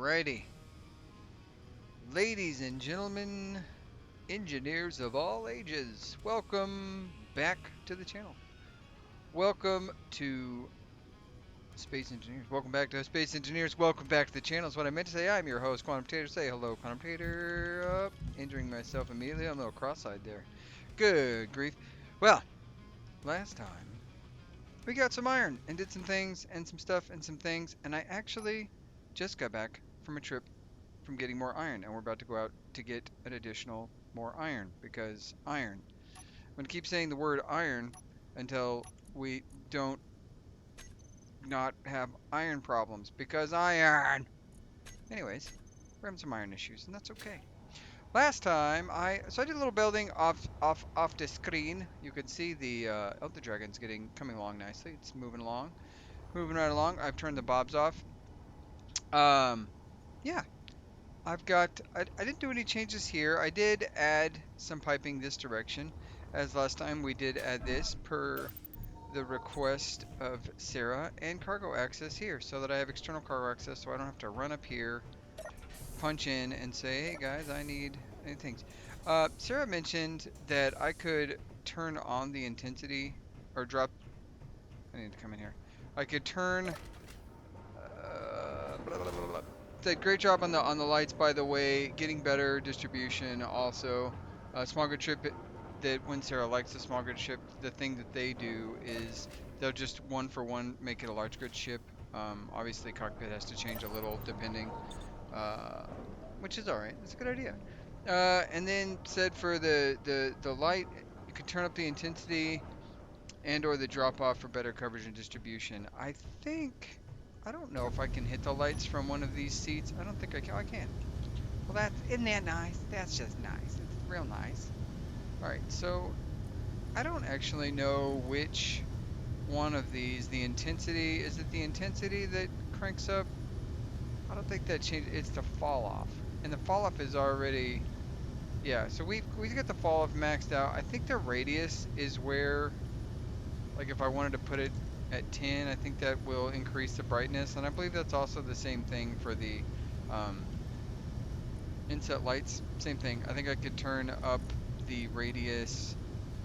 Alrighty. Ladies and gentlemen, engineers of all ages, welcome back to the channel. Welcome to Space Engineers. Welcome back to Space Engineers. Welcome back to the channel is what I meant to say. I'm your host, Quantum Tater. Say hello, Quantum Tater. Injuring myself immediately. I'm a little cross-eyed there. Good grief. Well, last time we got some iron and did some things and some stuff and some things, and I actually just got back from a trip from getting more iron, and we're about to go out to get an additional more iron, because iron. I'm going to keep saying the word iron until we don't not have iron problems, because iron. Anyways, we're having some iron issues, and that's okay. Last time I did a little building off the screen. You can see the Elder Dragon's coming along nicely. It's moving right along. I've turned the bobs off. Yeah, I didn't do any changes here. I did add some piping this direction. As last time, we did add this per the request of Sarah, and cargo access here, so that I have external cargo access, so I don't have to run up here, punch in, and say, hey guys, I need things. Sarah mentioned that I could turn on the intensity, or drop, I need to come in here. I could turn blah, blah, blah, blah. Did great job on the lights, by the way. Getting better distribution also. Small good ship. That when Sarah likes the small good ship, the thing that they do is they'll just one for one make it a large good ship. Obviously, cockpit has to change a little depending, uh, which is all right. It's a good idea. And then said for the light, you could turn up the intensity and or the drop off for better coverage and distribution. I don't know if I can hit the lights from one of these seats. I don't think I can. Oh, I can. Well, isn't that nice? That's just nice. It's real nice. All right, so I don't actually know which one of these. The intensity, is it the intensity that cranks up? I don't think that changes. It's the fall off, and the fall off is already, yeah. So we got the fall off maxed out. I think the radius is where, like, if I wanted to put it at 10, I think that will increase the brightness, and I believe that's also the same thing for the um, inset lights. Same thing. I think I could turn up the radius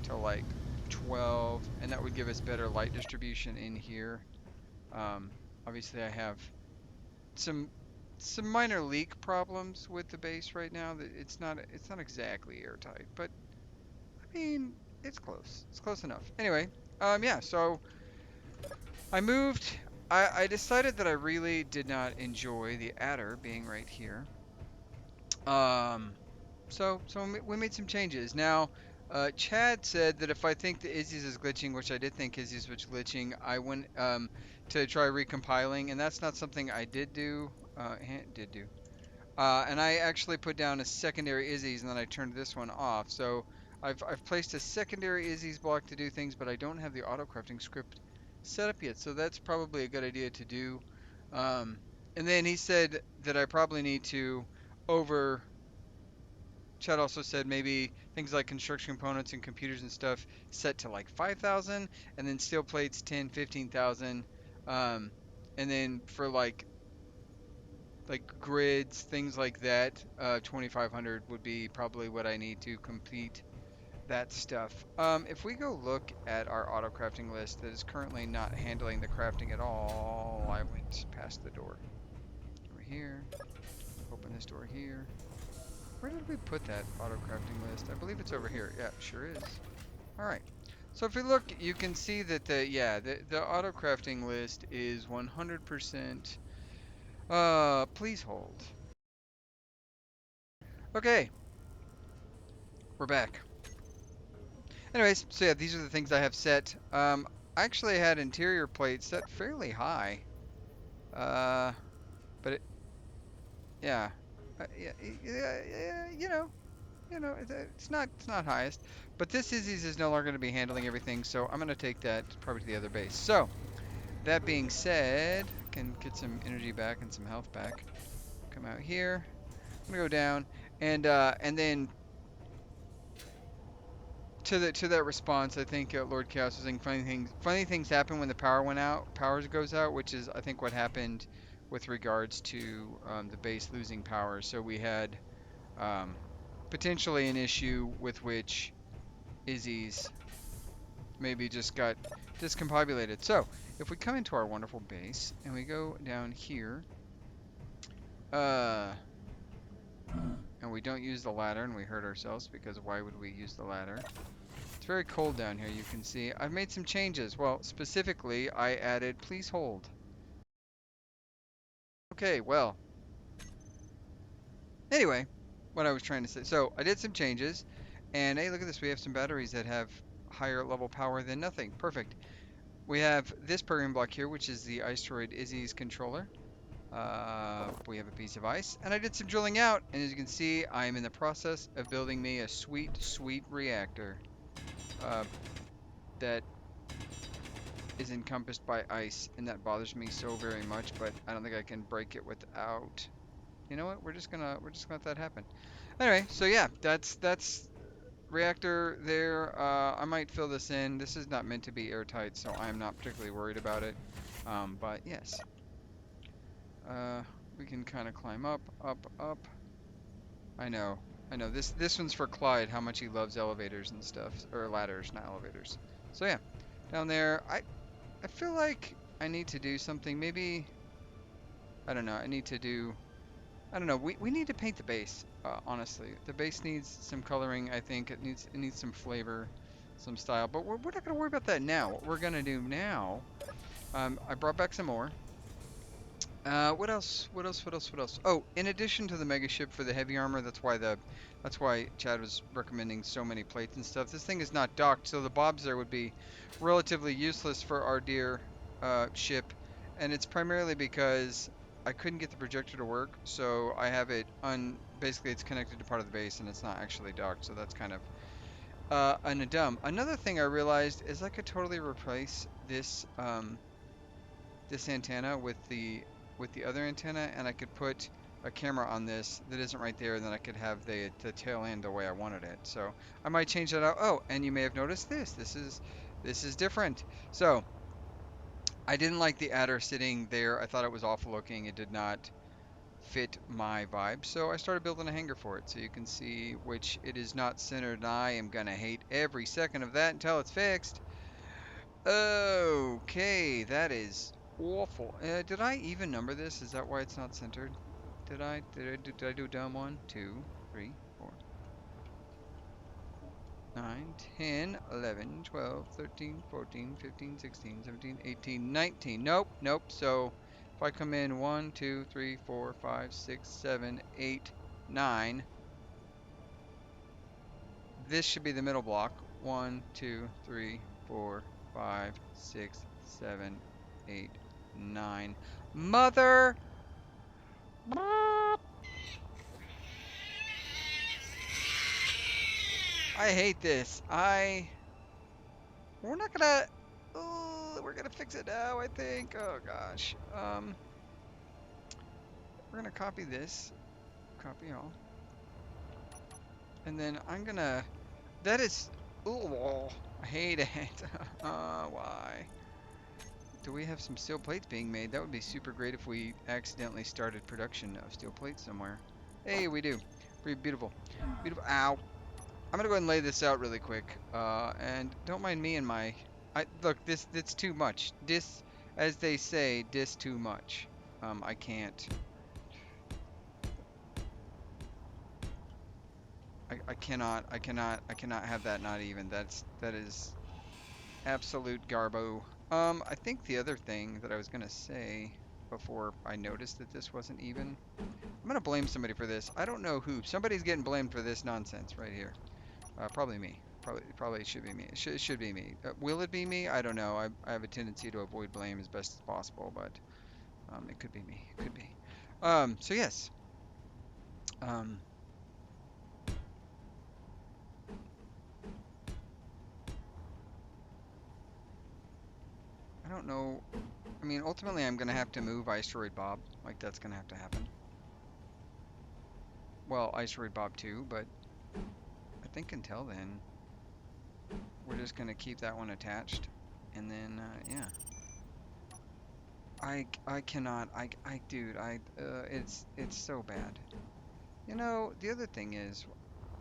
to like 12, and that would give us better light distribution in here. Obviously, I have some minor leak problems with the base right now. That it's not exactly airtight, but I mean it's close. It's close enough. Anyway, yeah. So I moved. I decided that I really did not enjoy the adder being right here. Um, so we made some changes. Now, Chad said that if I think the Izzy's is glitching, which I did think Izzy's was glitching, I went to try recompiling, and that's not something I did do. Did do. And I actually put down a secondary Izzy's, and then I turned this one off. So I've placed a secondary Izzy's block to do things, but I don't have the auto crafting script set up yet. So that's probably a good idea to do. Um, and then he said that I probably need to over Chad also said maybe things like construction components and computers and stuff set to like 5,000, and then steel plates 10, 15,000. Um, and then for like grids, things like that, 2,500 would be probably what I need to complete that stuff. If we go look at our auto crafting list that is currently not handling the crafting at all, I went past the door. Over here, open this door here. Where did we put that auto crafting list? I believe it's over here. Yeah, sure is. All right. So if we look, you can see that the auto crafting list is 100%. Please hold. Okay, we're back. Anyways, so yeah, these are the things I have set. I actually had interior plates set fairly high. Uh, but yeah, yeah, it's not highest, but this is no longer going to be handling everything, so I'm going to take that probably to the other base. So that being said, I can get some energy back and some health back. Come out here. I'm gonna go down, and then to that response, I think Lord Chaos was saying funny things happen when the power goes out, which is I think what happened with regards to the base losing power. So we had um, potentially an issue with which Izzy's maybe just got discombobulated. So if we come into our wonderful base and we go down here, uh, and we don't use the ladder and we hurt ourselves because why would we use the ladder? It's very cold down here, you can see. I've made some changes. Well, specifically, I added, please hold. Okay, well, anyway, what I was trying to say. So I did some changes, and hey, look at this. We have some batteries that have higher level power than nothing. Perfect. We have this programming block here, which is the Iceroid Izzy's controller. We have a piece of ice, and I did some drilling out, and as you can see, I am in the process of building me a sweet, sweet reactor uh, that is encompassed by ice, and that bothers me so very much, but I don't think I can break it without. You know what? We're just gonna let that happen. Anyway, so yeah, that's reactor there. I might fill this in. This is not meant to be airtight, so I'm not particularly worried about it. But yes, uh, we can kind of climb up, up, up. I know, I know. This one's for Clyde. How much he loves elevators and stuff, or ladders, not elevators. So yeah, down there. I feel like I need to do something. Maybe I don't know. I need to do. I don't know. We need to paint the base. Honestly, the base needs some coloring. I think it needs some flavor, some style. But we're not gonna worry about that now. What we're gonna do now. I brought back some more. What else? What else? What else? What else? Oh, in addition to the mega ship for the heavy armor, that's why Chad was recommending so many plates and stuff. This thing is not docked, so the bobs there would be relatively useless for our dear ship, and it's primarily because I couldn't get the projector to work, so I have it basically it's connected to part of the base and it's not actually docked, so that's kind of a dumb. Another thing I realized is I could totally replace this antenna with the other antenna, and I could put a camera on this that isn't right there, and then I could have the tail end the way I wanted it. So I might change that out. Oh, and you may have noticed this. This is different. So I didn't like the adder sitting there. I thought it was awful looking. It did not fit my vibe. So I started building a hanger for it. So you can see which it is not centered, and I am gonna hate every second of that until it's fixed. Okay, that is awful. Did I even number this? Is that why it's not centered? Did I do a dumb one? 2, 3, 4, 9, 10, 11, 12, 13, 14, 15, 16, 17, 18, 19. Nope, nope. So if I come in 1, 2, 3, 4, 5, 6, 7, 8, 9, this should be the middle block. 1, 2, 3, 4, 5, 6, 7, 8, 9. Mother! I hate this. We're not gonna. Oh, we're gonna fix it now, I think. Oh gosh. We're gonna copy this. Copy all. And then I'm gonna. That is. Oh, I hate it. Why? Do we have some steel plates being made? That would be super great if we accidentally started production of steel plates somewhere. Hey, we do. Pretty beautiful. Beautiful. Ow. I'm gonna go ahead and lay this out really quick. And don't mind me and my. Look, it's too much. This, as they say, this too much. I can't. I cannot have that not even. That is absolute garbo. I think the other thing that I was gonna say before I noticed that this wasn't even. I'm gonna blame somebody for this. I don't know who. Somebody's getting blamed for this nonsense right here. Probably me. Probably should be me. It should be me. Will it be me? I don't know. I have a tendency to avoid blame as best as possible, but it could be me. It could be. So yes. Um, I don't know. I mean, ultimately, I'm gonna have to move Iceroid Bob. Like that's gonna have to happen. Well, Iceroid Bob too, but I think until then, we're just gonna keep that one attached, and then yeah. I cannot. Dude, it's so bad. You know, the other thing is,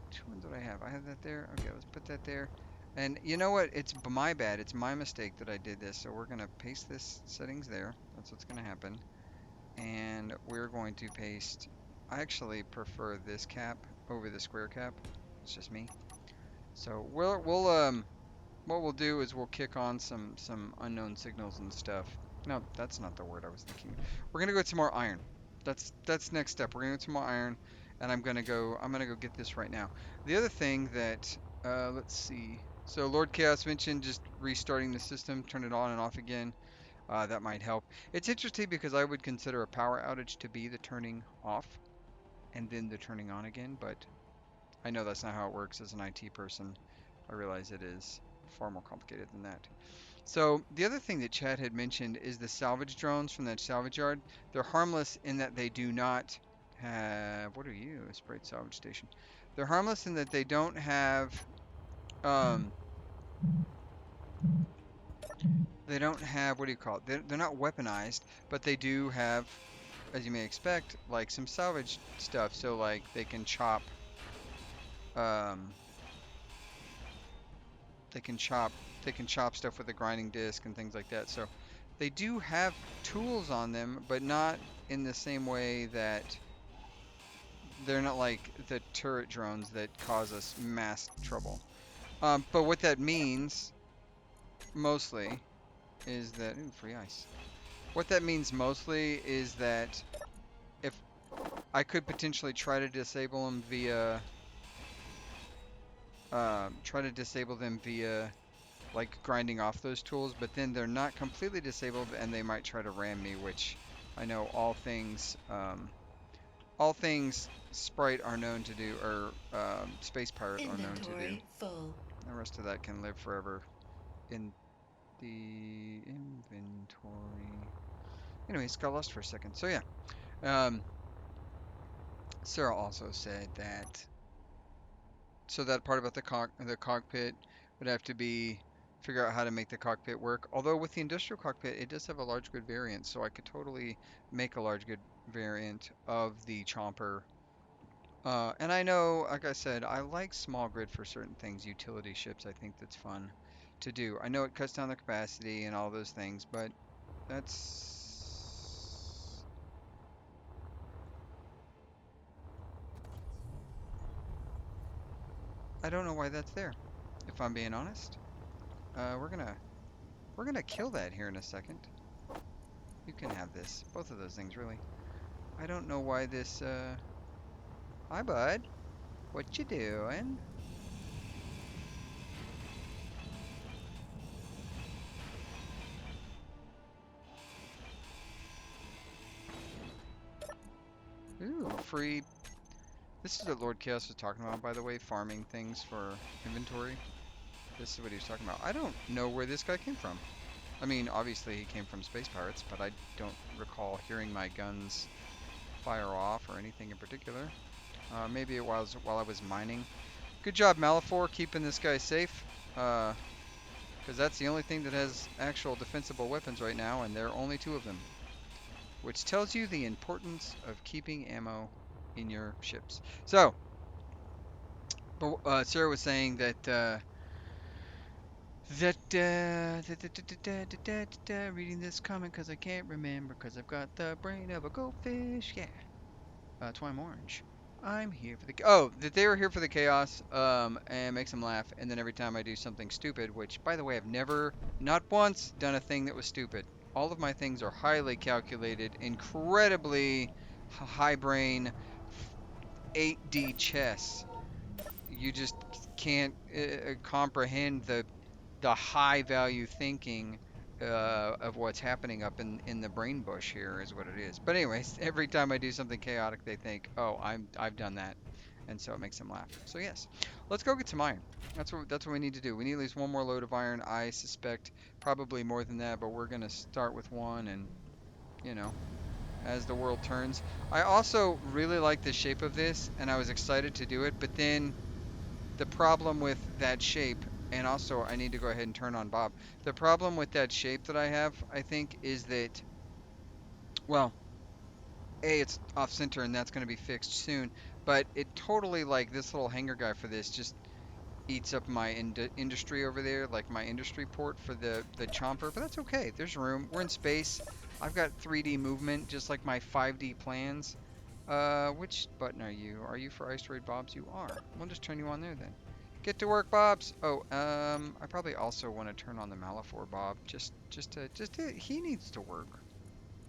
which one did I have? I have that there. Okay, let's put that there. And you know what? It's my bad. It's my mistake that I did this. So we're gonna paste this settings there. That's what's gonna happen. And we're going to paste. I actually prefer this cap over the square cap. It's just me. So what we'll do is we'll kick on some unknown signals and stuff. No, that's not the word I was thinking. We're gonna go get some more iron. That's next step. We're gonna get some more iron, and I'm gonna go get this right now. The other thing that let's see. So Lord Chaos mentioned just restarting the system, turn it on and off again. That might help. It's interesting because I would consider a power outage to be the turning off and then the turning on again, but I know that's not how it works as an IT person. I realize it is far more complicated than that. So the other thing that Chad had mentioned is the salvage drones from that salvage yard. They're harmless in that they do not have, what are you? A sprayed salvage station. They're harmless in that they don't have, um, what do you call it? They're not weaponized, but they do have, as you may expect, like some salvage stuff. So like um, they can chop, they can chop stuff with a grinding disc and things like that. So they do have tools on them, but not in the same way that they're not like the turret drones that cause us mass trouble. But what that means mostly is that, ooh, free ice. What that means mostly is that if I could potentially try to disable them via, like grinding off those tools, but then they're not completely disabled and they might try to ram me, which I know all things Sprite are known to do, or Space Pirate are known to do. Inventory full. The rest of that can live forever in the inventory. Anyways, got lost for a second. So yeah, um, Sarah also said that so that part about the cockpit would have to be figure out how to make the cockpit work. Although with the industrial cockpit, it does have a large grid variant, so I could totally make a large grid variant of the chomper. And I know, like I said, I like small grid for certain things. Utility ships, I think that's fun to do. I know it cuts down the capacity and all those things, but that's I don't know why that's there, if I'm being honest. We're gonna kill that here in a second. You can have this. Both of those things, really. I don't know why this, hi, bud. What you doing? Ooh, free. This is what Lord Chaos was talking about, by the way, farming things for inventory. This is what he was talking about. I don't know where this guy came from. I mean, obviously he came from Space Pirates, but I don't recall hearing my guns fire off or anything in particular. Maybe it was while I was mining. Good job, Malifor, keeping this guy safe. Because that's the only thing that has actual defensible weapons right now, and there are only two of them. Which tells you the importance of keeping ammo in your ships. So, but Sarah was saying that reading this comment because I can't remember because I've got the brain of a goldfish. Yeah, that's why I'm orange. I'm here for the that they were here for the chaos and makes them laugh. And then every time I do something stupid, which by the way I've never, not once, done a thing that was stupid. All of my things are highly calculated, incredibly high brain, 8D chess. You just can't comprehend the high value thinking of what's happening up in the brain bush here is what it is. But anyways, every time I do something chaotic, they think, "Oh, I've done that," and so it makes them laugh. So yes, let's go get some iron. That's what we need to do. We need at least one more load of iron. I suspect probably more than that, but we're gonna start with one, and you know, as the world turns. I also really like the shape of this, and I was excited to do it, but then the problem with that shape, and also I need to go ahead and turn on Bob. The problem with that shape that I have, I think, is that Well, A, it's off center and that's going to be fixed soon, but it totally, like, this little hanger guy for this just eats up my industry over there, like my industry port for the chomper, but that's okay. There's room. We're in space. I've got 3D movement, just like my 5D plans. Which button are you? Are you for Ice Raid Bobs? You are. We'll just turn you on there then. Get to work, Bobs. Oh, I probably also want to turn on the Malafor Bob. He needs to work.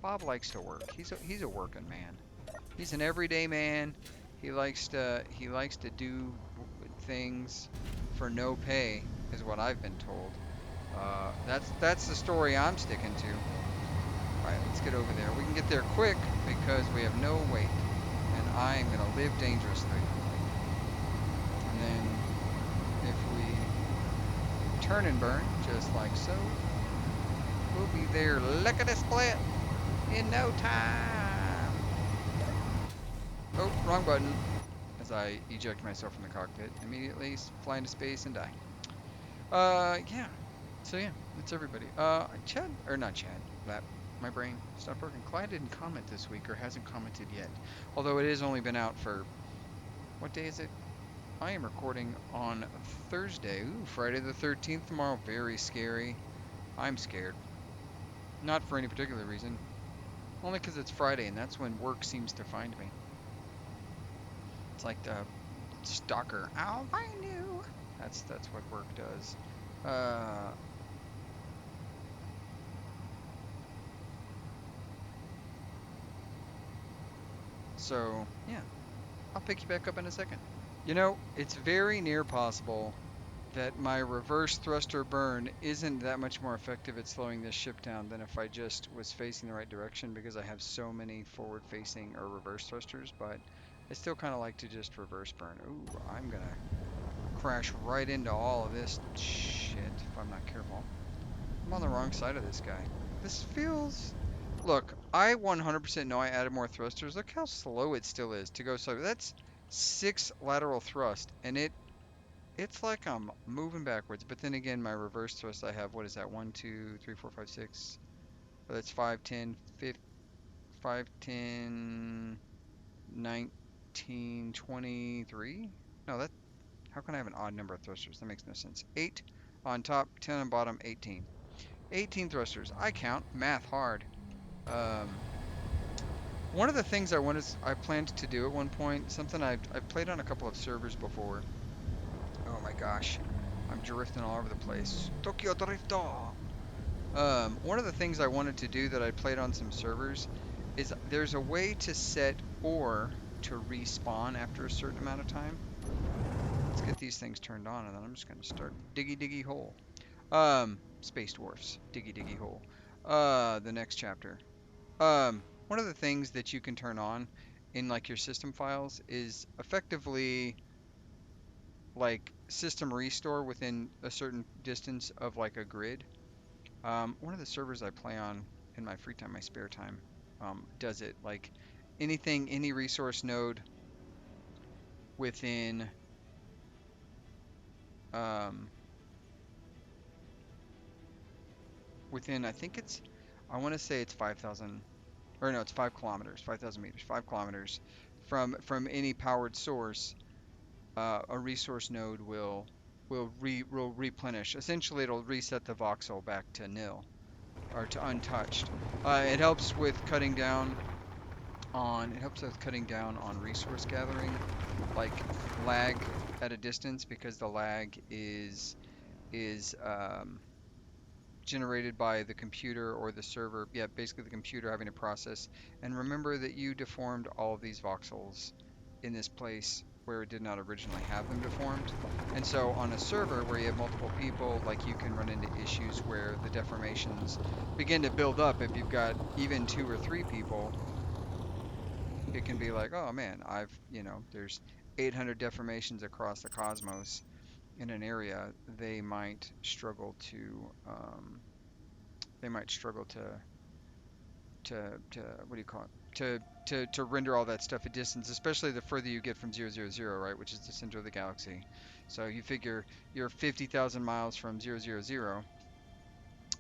Bob likes to work. He's a working man. He's an everyday man. He likes to do things for no pay, is what I've been told. That's the story I'm sticking to. All right, let's get over there. We can get there quick because we have no weight, and I'm gonna live dangerously. And then if we turn and burn just like so, we'll be there lickety split in no time. Oh, wrong button. As I eject myself from the cockpit, immediately fly into space and die. Yeah. So yeah, that's everybody. Chad, or not Chad, that, my brain stopped working. Clyde didn't comment this week, or hasn't commented yet. Although it has only been out for, what day is it? I am recording on Thursday. Ooh, Friday the 13th tomorrow. Very scary. I'm scared. Not for any particular reason. Only because it's Friday, and that's when work seems to find me. It's like the stalker. I'll find you. That's what work does. Uh, so yeah, I'll pick you back up in a second. You know, it's very near possible that my reverse thruster burn isn't that much more effective at slowing this ship down than if I just was facing the right direction because I have so many forward facing or reverse thrusters, but I still kind of like to just reverse burn. Ooh, I'm gonna crash right into all of this shit if I'm not careful. I'm on the wrong side of this guy. This feels... Look, I 100% know I added more thrusters. Look how slow it still is to go slow. That's 6 lateral thrust, and it's like I'm moving backwards. But then again, my reverse thrust I have, what is that? 1, 2, 3, 4, 5, 6. Oh, that's 5, 10, 5, 5, 10, 19, 23? No, that... How can I have an odd number of thrusters? That makes no sense. 8 on top, 10 on bottom, 18. 18 thrusters. I count. Math hard. Um, One of the things I planned to do at one point, something I've played on a couple of servers before. Oh my gosh, I'm drifting all over the place. Tokyo Drifto. One of the things I wanted to do that I played on some servers is there's a way to set ore to respawn after a certain amount of time. Let's get these things turned on, and then I'm just gonna start diggy diggy hole. Space dwarfs, diggy diggy hole. The next chapter. One of the things that you can turn on in like your system files is effectively like system restore within a certain distance of like a grid. One of the servers I play on in my free time, my spare time, does it. Like anything, any resource node within, um, I think I want to say it's 5,000, or no, it's 5 kilometers, 5,000 meters, 5 kilometers from any powered source. A resource node will replenish. Essentially, it'll reset the voxel back to nil or to untouched. It helps with cutting down on resource gathering, like lag at a distance, because the lag is generated by the computer or the server. Yeah, basically the computer having to process. And remember that you deformed all of these voxels in this place where it did not originally have them deformed. And so on a server where you have multiple people, like you can run into issues where the deformations begin to build up. If you've got even 2 or 3 people, it can be like, oh man, there's 800 deformations across the cosmos in an area. They might struggle to what do you call it? To render all that stuff at distance, especially the further you get from 000, right, which is the center of the galaxy. So you figure you're 50,000 miles from 000,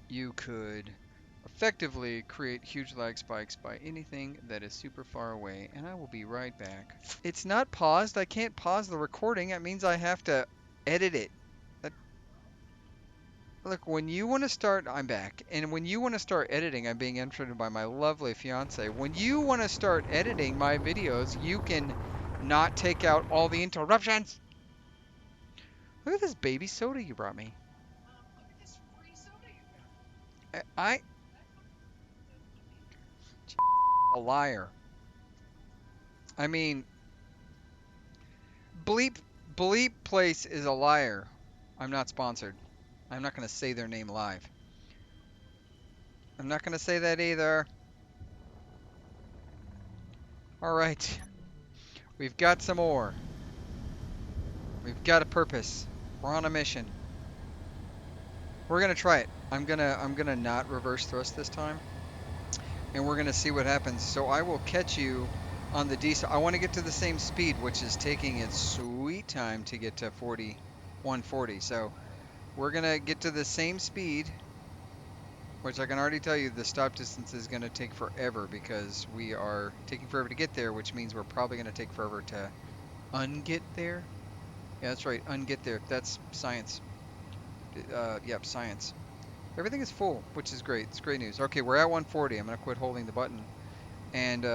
you could effectively create huge lag spikes by anything that is super far away, and I will be right back. It's not paused. I can't pause the recording. That means I have to edit it. That, look, when you want to start, I'm back. And when you want to start editing, I'm being interrupted by my lovely fiance. When you want to start editing my videos, you can not take out all the interruptions. Look at this baby soda you brought me. I a liar. I mean, Bleep Bleep Place is a liar. I'm not sponsored. I'm not going to say their name live. I'm not going to say that either. All right. We've got some ore. We've got a purpose. We're on a mission. We're going to try it. I'm going to not reverse thrust this time, and we're going to see what happens. So I will catch you on the diesel. I want to get to the same speed, which is taking its sweet time to get to 140. So we're going to get to the same speed, which I can already tell you the stop distance is going to take forever because we are taking forever to get there, which means we're probably going to take forever to unget there. Yeah, that's right, unget there. That's science. Yep, science. Everything is full, which is great. It's great news. Okay, we're at 140. I'm going to quit holding the button. And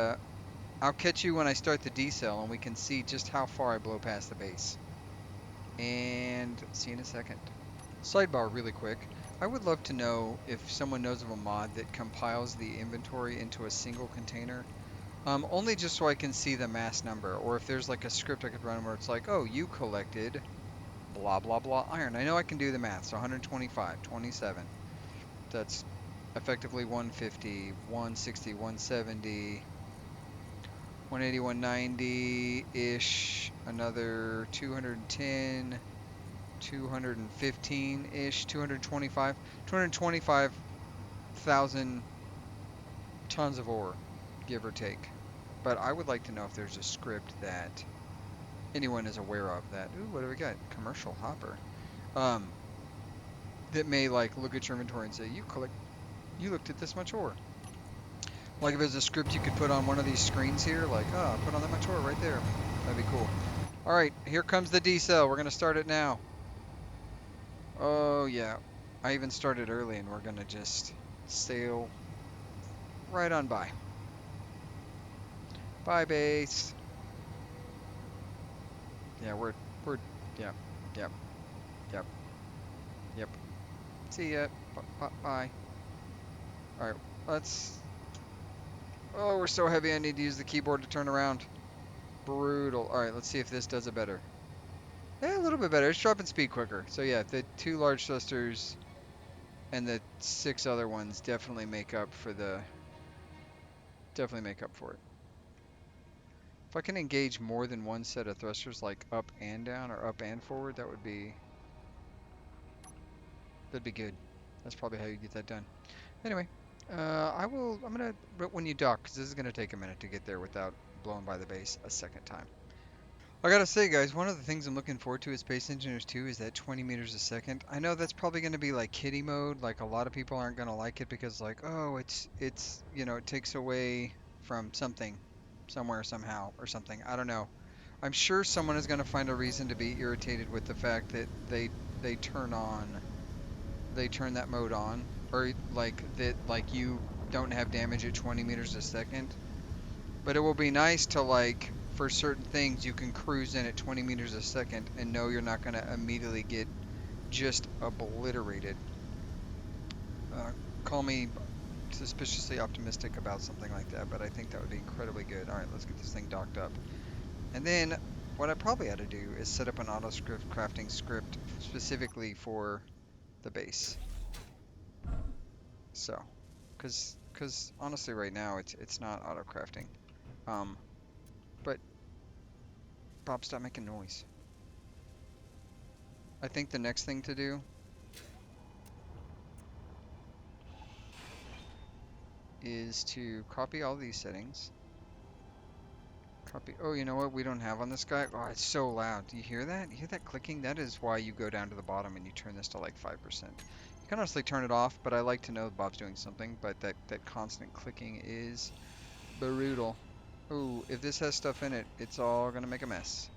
I'll catch you when I start the decel, and we can see just how far I blow past the base. And see you in a second. Sidebar really quick. I would love to know if someone knows of a mod that compiles the inventory into a single container. Only just so I can see the mass number, or if there's like a script I could run where it's like, oh, you collected blah blah blah iron. I know I can do the math, so 125, 27. That's effectively 150, 160, 170, 180, 190-ish, another 210, 215-ish, 225,000 tons of ore, give or take. But I would like to know if there's a script that anyone is aware of that. Ooh, what do we got? Commercial hopper. That may like look at your inventory and say, you looked at this much ore. Like if there's a script you could put on one of these screens here, like, oh, put on that much ore right there. That'd be cool. All right, here comes the decel. We're gonna start it now. Oh yeah, I even started early, and we're gonna just sail right on by. Bye, base. Yeah, we're, yep, yep, yep, yep. See ya. Bye. All right, let's. Oh, we're so heavy. I need to use the keyboard to turn around. Brutal. All right, let's see if this does it better. Yeah, a little bit better. It's dropping speed quicker. So yeah, the 2 large thrusters and the 6 other ones definitely make up for it. If I can engage more than one set of thrusters, like up and down or up and forward, that'd be good. That's probably how you get that done. Anyway, I'm gonna, but when you dock, because this is gonna take a minute to get there without blowing by the base a second time. I gotta say, guys, one of the things I'm looking forward to with Space Engineers 2 is that 20 meters a second. I know that's probably going to be like kiddie mode. Like a lot of people aren't going to like it because like, oh, it's it takes away from something, somewhere, somehow, or something. I don't know. I'm sure someone is going to find a reason to be irritated with the fact that they turn that mode on, or like that like you don't have damage at 20 meters a second. But it will be nice to like, for certain things, you can cruise in at 20 meters a second and know you're not going to immediately get just obliterated. Call me suspiciously optimistic about something like that, but I think that would be incredibly good. All right, let's get this thing docked up. And then what I probably ought to do is set up an auto script crafting script specifically for the base. So, because honestly right now it's not auto crafting. But Bob, stop making noise. I think the next thing to do is to copy all these settings. Copy. Oh, you know what we don't have on this guy? Oh, it's so loud. Do you hear that? You hear that clicking? That is why you go down to the bottom and you turn this to like 5%. You can honestly turn it off, but I like to know Bob's doing something, but that constant clicking is brutal. Ooh, if this has stuff in it, it's all gonna make a mess.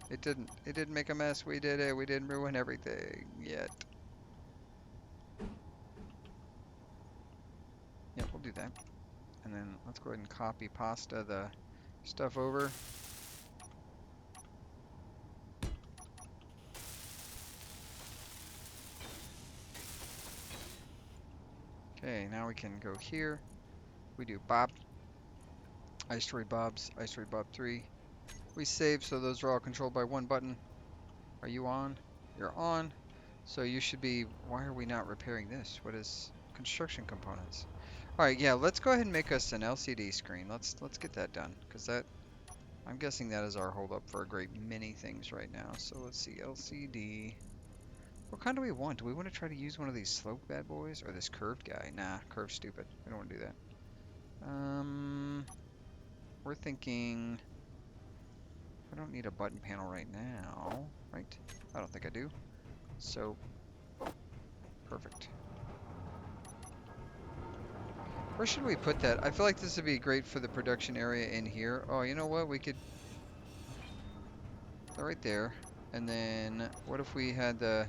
It didn't. It didn't make a mess. We did it. We didn't ruin everything yet. Yep, we'll do that. And then let's go ahead and copy pasta the stuff over. Okay, now we can go here. We do Bob, Ice Story Bob's, Ice Story Bob 3. We save, so those are all controlled by one button. Are you on? You're on. So you should be, why are we not repairing this? What is construction components? All right, yeah, let's go ahead and make us an LCD screen. Let's get that done, because that, I'm guessing that is our holdup for a great many things right now. So let's see, LCD. What kind do we want? Do we want to try to use one of these slope bad boys or this curved guy? Nah, curve's stupid. We don't want to do that. We're thinking, I don't need a button panel right now, right? I don't think I do. So, perfect. Where should we put that? I feel like this would be great for the production area in here. Oh, you know what? We could, right there. And then, what if we had the,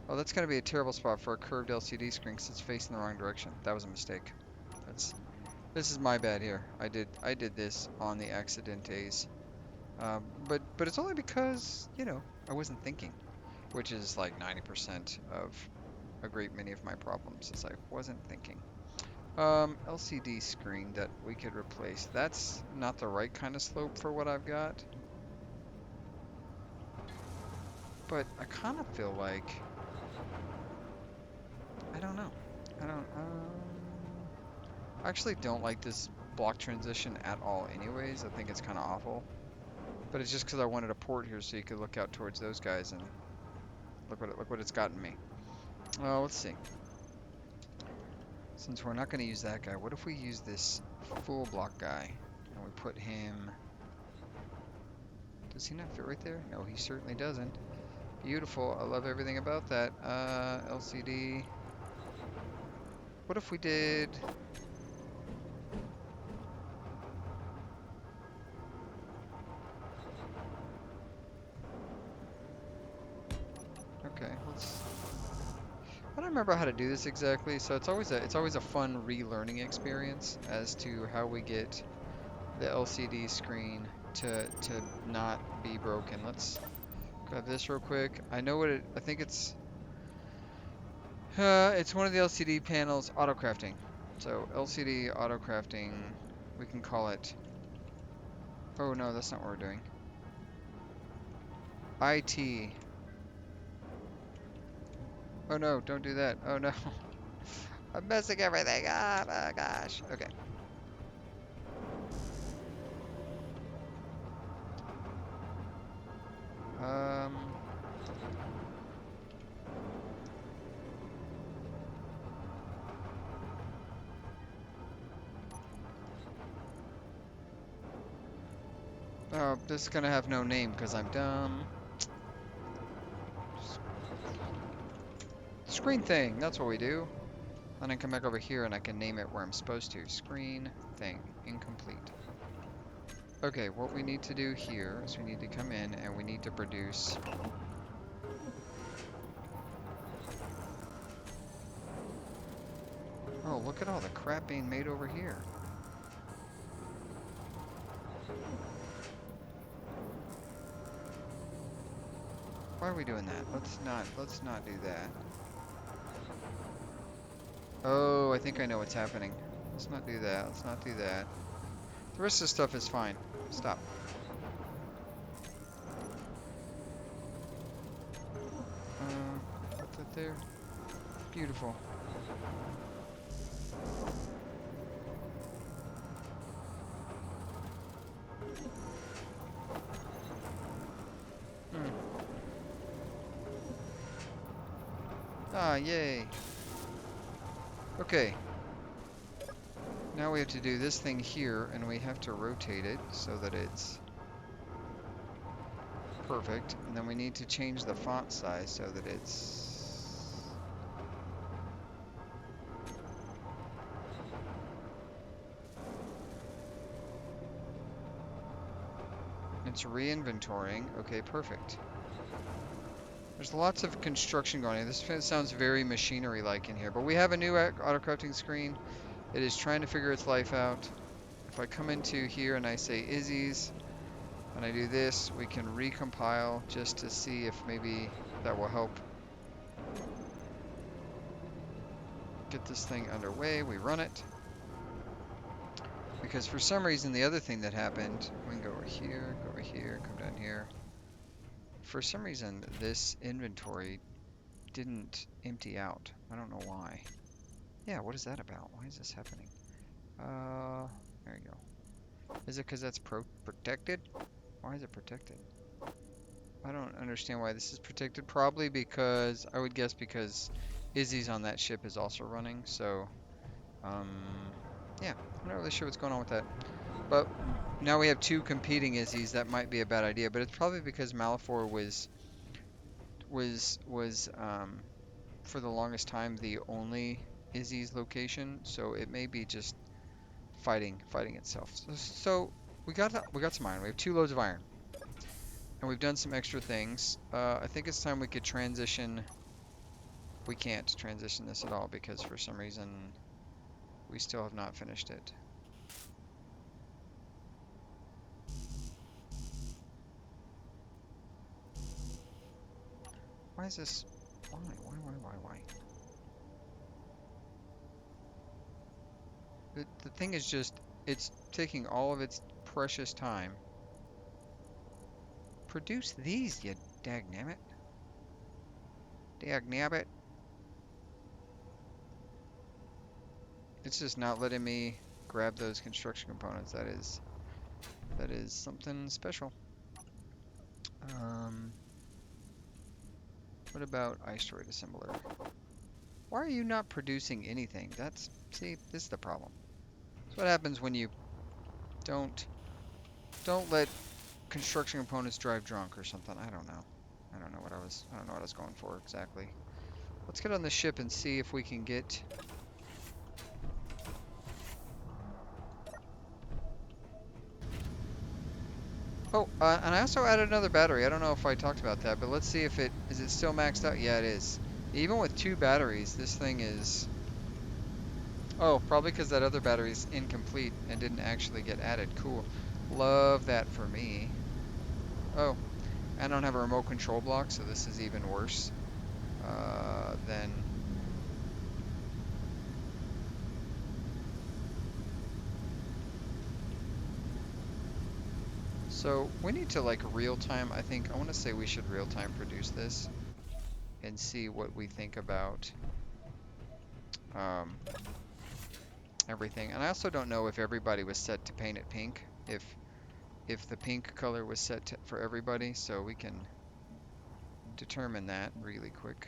oh, that's going to be a terrible spot for a curved LCD screen because it's facing the wrong direction. That was a mistake. This is my bad here. I did this on the accidentes. But it's only because, you know, I wasn't thinking, which is like 90% of a great many of my problems is I wasn't thinking. LCD screen that we could replace. That's not the right kind of slope for what I've got. But I kind of feel like, I don't know. I actually don't like this block transition at all anyways. I think it's kind of awful. But it's just because I wanted a port here so you could look out towards those guys and look what it's gotten me. Oh, let's see. Since we're not going to use that guy, what if we use this full block guy and we put him... Does he not fit right there? No, he certainly doesn't. Beautiful. I love everything about that. LCD. What if we did... Okay, let's... I don't remember how to do this exactly, so it's always a fun relearning experience as to how we get the LCD screen to not be broken. Let's grab this real quick. I know what I think it's one of the LCD panels, auto crafting. So LCD auto crafting, we can call it. Oh no, that's not what we're doing. IT. Oh no, don't do that. Oh no. I'm messing everything up. Oh gosh. Okay. Oh, this is gonna have no name because I'm dumb. Screen thing, that's what we do. Then I come back over here and I can name it where I'm supposed to. Screen thing, incomplete. Okay, what we need to do here is we need to come in and we need to produce... Oh, look at all the crap being made over here. Why are we doing that? Let's not do that. Oh, I think I know what's happening. Let's not do that. Let's not do that. The rest of the stuff is fine. Stop. Put that there. Beautiful. Ah, yay. Okay. Now we have to do this thing here, and we have to rotate it so that it's perfect. And then we need to change the font size so that it's It's re-inventorying. Okay, perfect. There's lots of construction going on. This sounds very machinery-like in here, but we have a new auto-crafting screen. It is trying to figure its life out. If I come into here and I say Izzy's, and I do this, we can recompile just to see if maybe that will help get this thing underway. We run it. Because for some reason, the other thing that happened, we can go over here, come down here. For some reason, this inventory didn't empty out. I don't know why. Yeah, what is that about? Why is this happening? There you go. Is it because that's protected? Why is it protected? I don't understand why this is protected. Probably because, I would guess because Izzy's on that ship is also running. So, yeah, I'm not really sure what's going on with that. But now we have two competing Izzy's. That might be a bad idea, but it's probably because Malifor was for the longest time the only Izzy's location, so it may be just fighting itself. So we got some iron. We have 2 loads of iron, and we've done some extra things. I think it's time we could transition. We can't transition this at all because for some reason we still have not finished it. Why is this? Why? The thing is just, it's taking all of its precious time. Produce these, you dagnabbit. Dagnabbit. It's just not letting me grab those construction components. That is something special. What about ice-droid assembler? Why are you not producing anything? See, this is the problem. That's what happens when you don't let construction components drive drunk or something. I don't know. I don't know what I was going for exactly. Let's get on the ship and see if we can get. Oh, and I also added another battery. I don't know if I talked about that, but let's see if is it still maxed out? Yeah, it is. Even with 2 batteries, this thing is. Oh, probably because that other battery's incomplete and didn't actually get added. Cool. Love that for me. Oh, I don't have a remote control block, so this is even worse than. So we need to like real time. I think I want to say we should real time produce this and see what we think about everything. And I also don't know if everybody was set to paint it pink. If the pink color was set for everybody, so we can determine that really quick.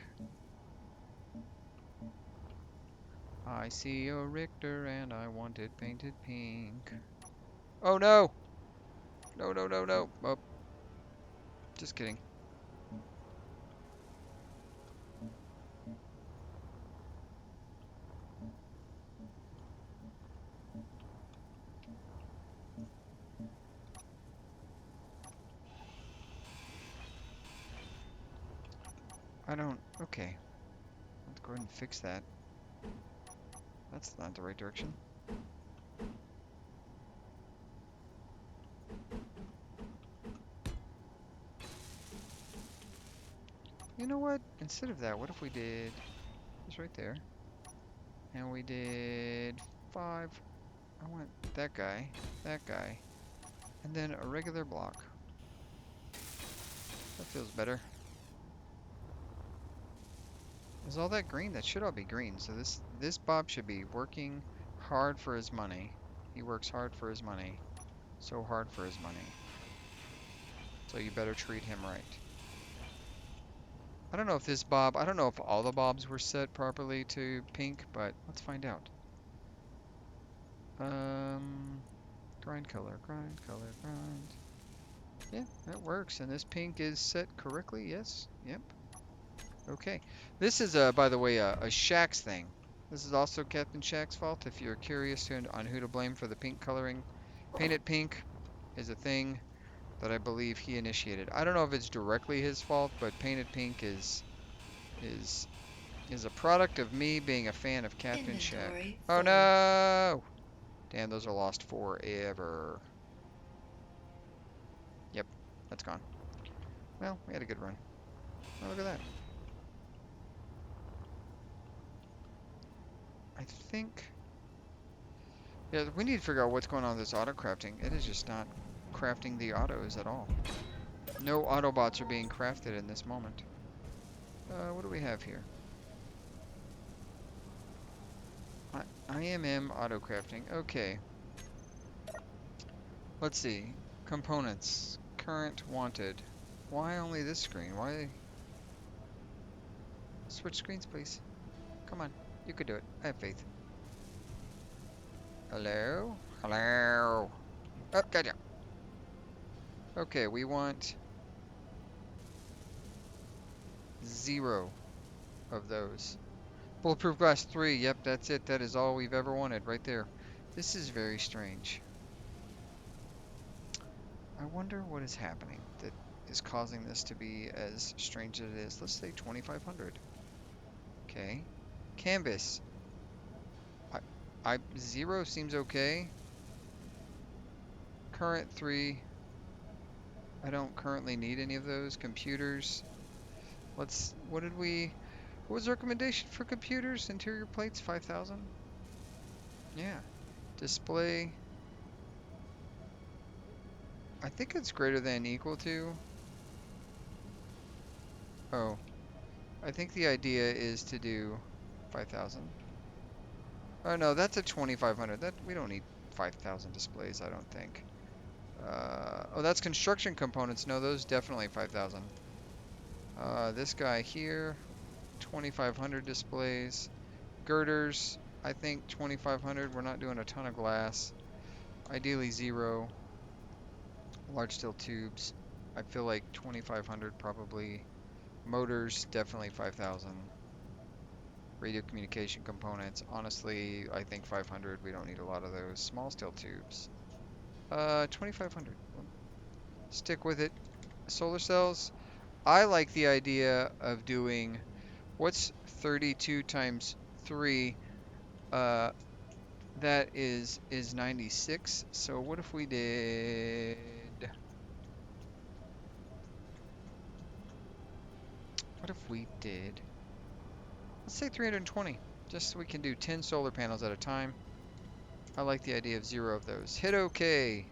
I see your Richter and I want it painted pink. Oh no! No. Oh, just kidding. Okay. Let's go ahead and fix that. That's not the right direction. You know what? Instead of that, what if we did this right there? And we did 5. I want that guy, and then a regular block. That feels better. Is all that green? That should all be green. So this Bob should be working hard for his money. He works hard for his money. So hard for his money. So you better treat him right. I don't know if this Bob, I don't know if all the Bobs were set properly to pink, but let's find out. Grind color. Yeah, that works. And this pink is set correctly. Yes. Yep. Okay. This is, by the way, a Shaxx thing. This is also Captain Shax's fault. If you're curious on who to blame for the pink coloring, paint it pink is a thing. that I believe he initiated. I don't know if it's directly his fault, but Painted Pink is is a product of me being a fan of Captain Shack. Inventory Oh full. no! Damn, those are lost forever. Yep, that's gone. Well, we had a good run. Oh, look at that. I think... Yeah, we need to figure out what's going on with this auto crafting. It is just not crafting the autos at all. No Autobots are being crafted in this moment. What do we have here? IMM auto crafting. Okay. Let's see. Components. Current wanted. Why only this screen? Why? Switch screens, please. Come on. You could do it. I have faith. Hello? Hello? Oh, gotcha. Okay, we want 0 of those. Bulletproof glass 3. Yep, that's it. That is all we've ever wanted right there. This is very strange. I wonder what is happening that is causing this to be as strange as it is. Let's say 2500. Okay. Canvas. I 0 seems okay. Current 3. I don't currently need any of those. Computers. What was the recommendation for computers? Interior plates, 5,000? Yeah. Display. I think it's greater than equal to. Oh, I think the idea is to do 5,000. Oh no, that's a 2,500. That we don't need 5,000 displays, I don't think. Oh, that's construction components. No, those definitely 5,000. This guy here, 2,500 displays. Girders, I think 2,500. We're not doing a ton of glass. Ideally 0. Large steel tubes. I feel like 2,500 probably. Motors, definitely 5,000. Radio communication components, honestly, I think 500. We don't need a lot of those. Small steel tubes. 2,500. Stick with it. Solar cells. I like the idea of doing, what's 32 times 3? Uh, that is 96. So what if we did, let's say 320, just so we can do 10 solar panels at a time. I like the idea of 0 of those. Hit OK.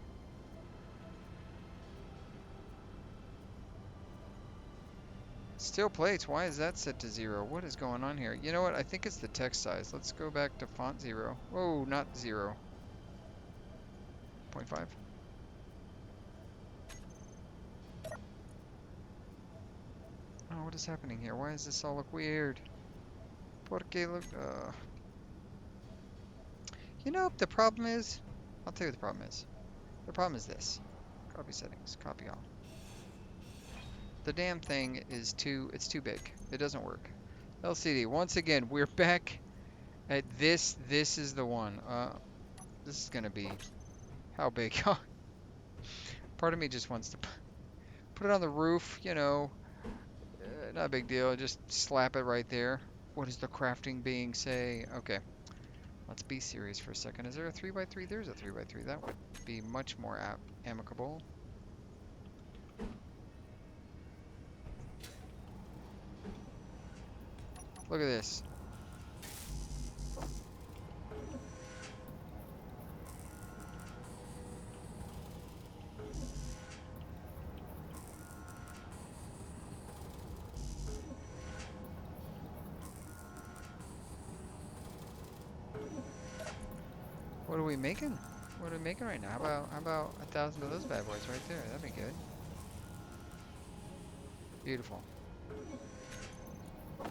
Steel plates, why is that set to 0? What is going on here? You know what? I think it's the text size. Let's go back to font 0. Oh, not 0. 0.5. Oh, what is happening here? Why does this all look weird? Porque look, you know what the problem is? I'll tell you what the problem is. The problem is this. Copy settings. Copy all. The damn thing is it's too big. It doesn't work. LCD. Once again, we're back at this. This is the one. This is gonna be, how big? Part of me just wants to put it on the roof, you know. Not a big deal. Just slap it right there. What does the crafting being say? Okay. Let's be serious for a second. Is there a 3x3? There's a 3x3. That would be much more amicable. Look at this. What are we making? What are we making right now? How about 1,000 of those bad boys right there? That'd be good. Beautiful.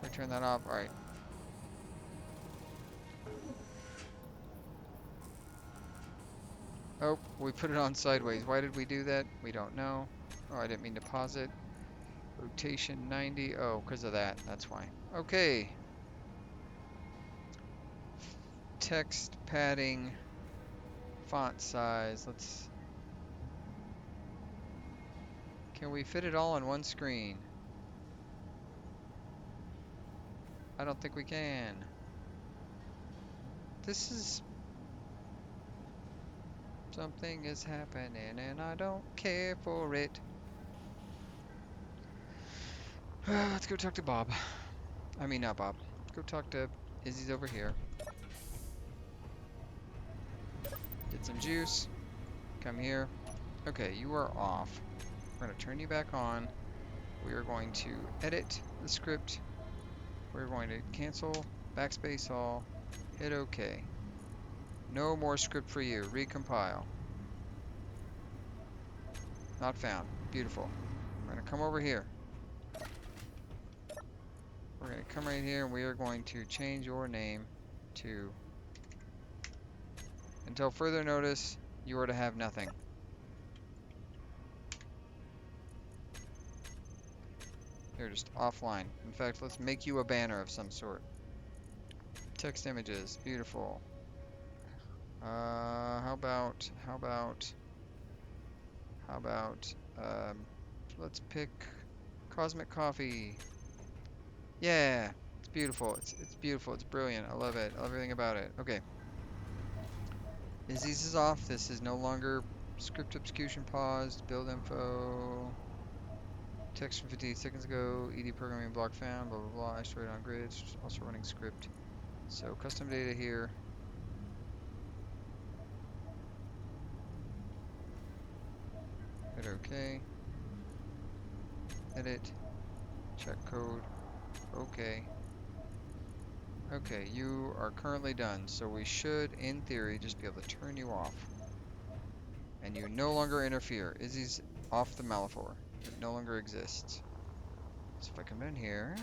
I turn that off. All right. Oh, we put it on sideways. Why did we do that? We don't know. Oh, I didn't mean to pause it. Rotation 90. Oh, because of that. That's why. Okay. Text padding. Font size. Let's Can we fit it all on one screen? I don't think we can. This is... Something is happening and I don't care for it. Let's go talk to Bob. I mean, not Bob. Let's go talk to Izzy's over here. Get some juice. Come here. Okay, you are off. We're going to turn you back on. We are going to edit the script. We're going to cancel, backspace all, hit OK. No more script for you. Recompile. Not found. Beautiful. We're going to come over here. We're going to come right here and we are going to change your name to... Until further notice, you are to have nothing. You're just offline. In fact, let's make you a banner of some sort. Text images. Beautiful. How about, let's pick Cosmic Coffee. Yeah, it's beautiful. It's beautiful. It's brilliant. I love it. I love everything about it. Okay. Izzy's is off. This is no longer script execution paused. Build info. Text from 58 seconds ago. ED programming block found. Blah blah blah. I stored on grid. Also running script. So custom data here. Hit OK. Edit. Check code. OK. Okay, you are currently done, so we should, in theory, just be able to turn you off. And you no longer interfere. Izzy's off the Malafor. It no longer exists. So if I come in here,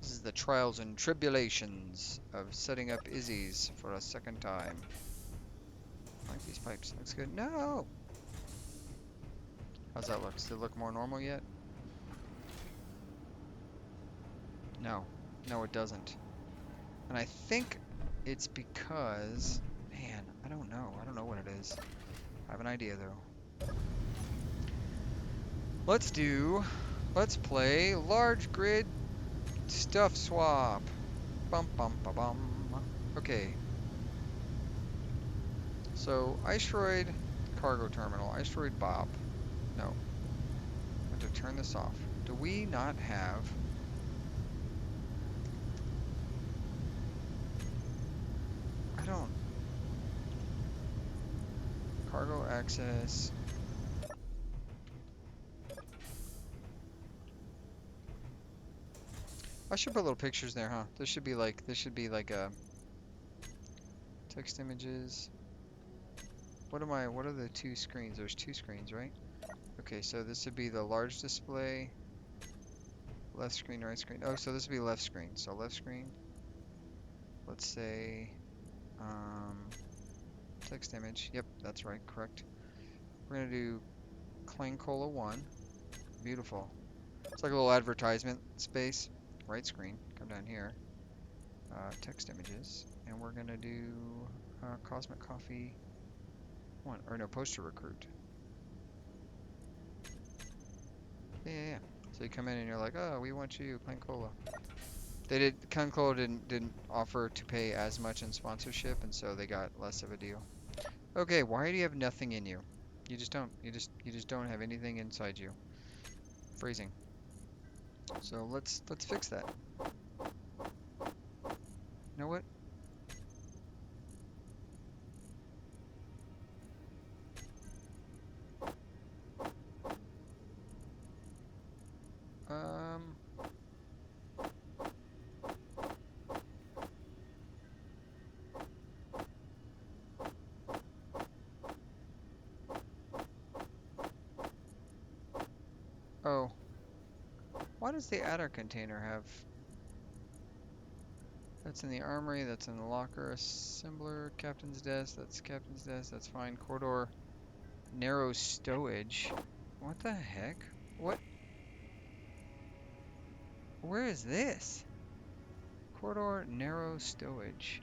this is the trials and tribulations of setting up Izzy's for a second time. I like these pipes. Looks good. No! How's that look? Does it look more normal yet? No. No, it doesn't. And I think it's because... Man, I don't know. I don't know what it is. I have an idea, though. Let's play large grid stuff swap. Bum bum ba bum. Okay. So, Iceroid cargo terminal. Iceroid Bob. No. I have to turn this off. Do we not have... I don't... Cargo access... I should put little pictures there, huh? This should be like a text images. What are the two screens? There's two screens, right? Okay, so this would be the large display, left screen, right screen. Oh, so this would be left screen. So left screen, let's say, text image. Yep, that's right, correct. We're gonna do Clang Cola 1. Beautiful. It's like a little advertisement space. Right screen, come down here, text images, and we're gonna do Cosmic Coffee 1, or no, Poster Recruit. Yeah. So you come in and you're like, oh, we want you, Clang Cola. Clang Cola didn't offer to pay as much in sponsorship, and so they got less of a deal. Okay, why do you have nothing in you? You just don't. You just don't have anything inside you. Phrasing. So let's fix that. You know what? Oh. Why does the adder container have... That's in the armory, that's in the locker, assembler, captain's desk, that's fine. Corridor, narrow stowage. What the heck? What? Where is this? Corridor, narrow stowage.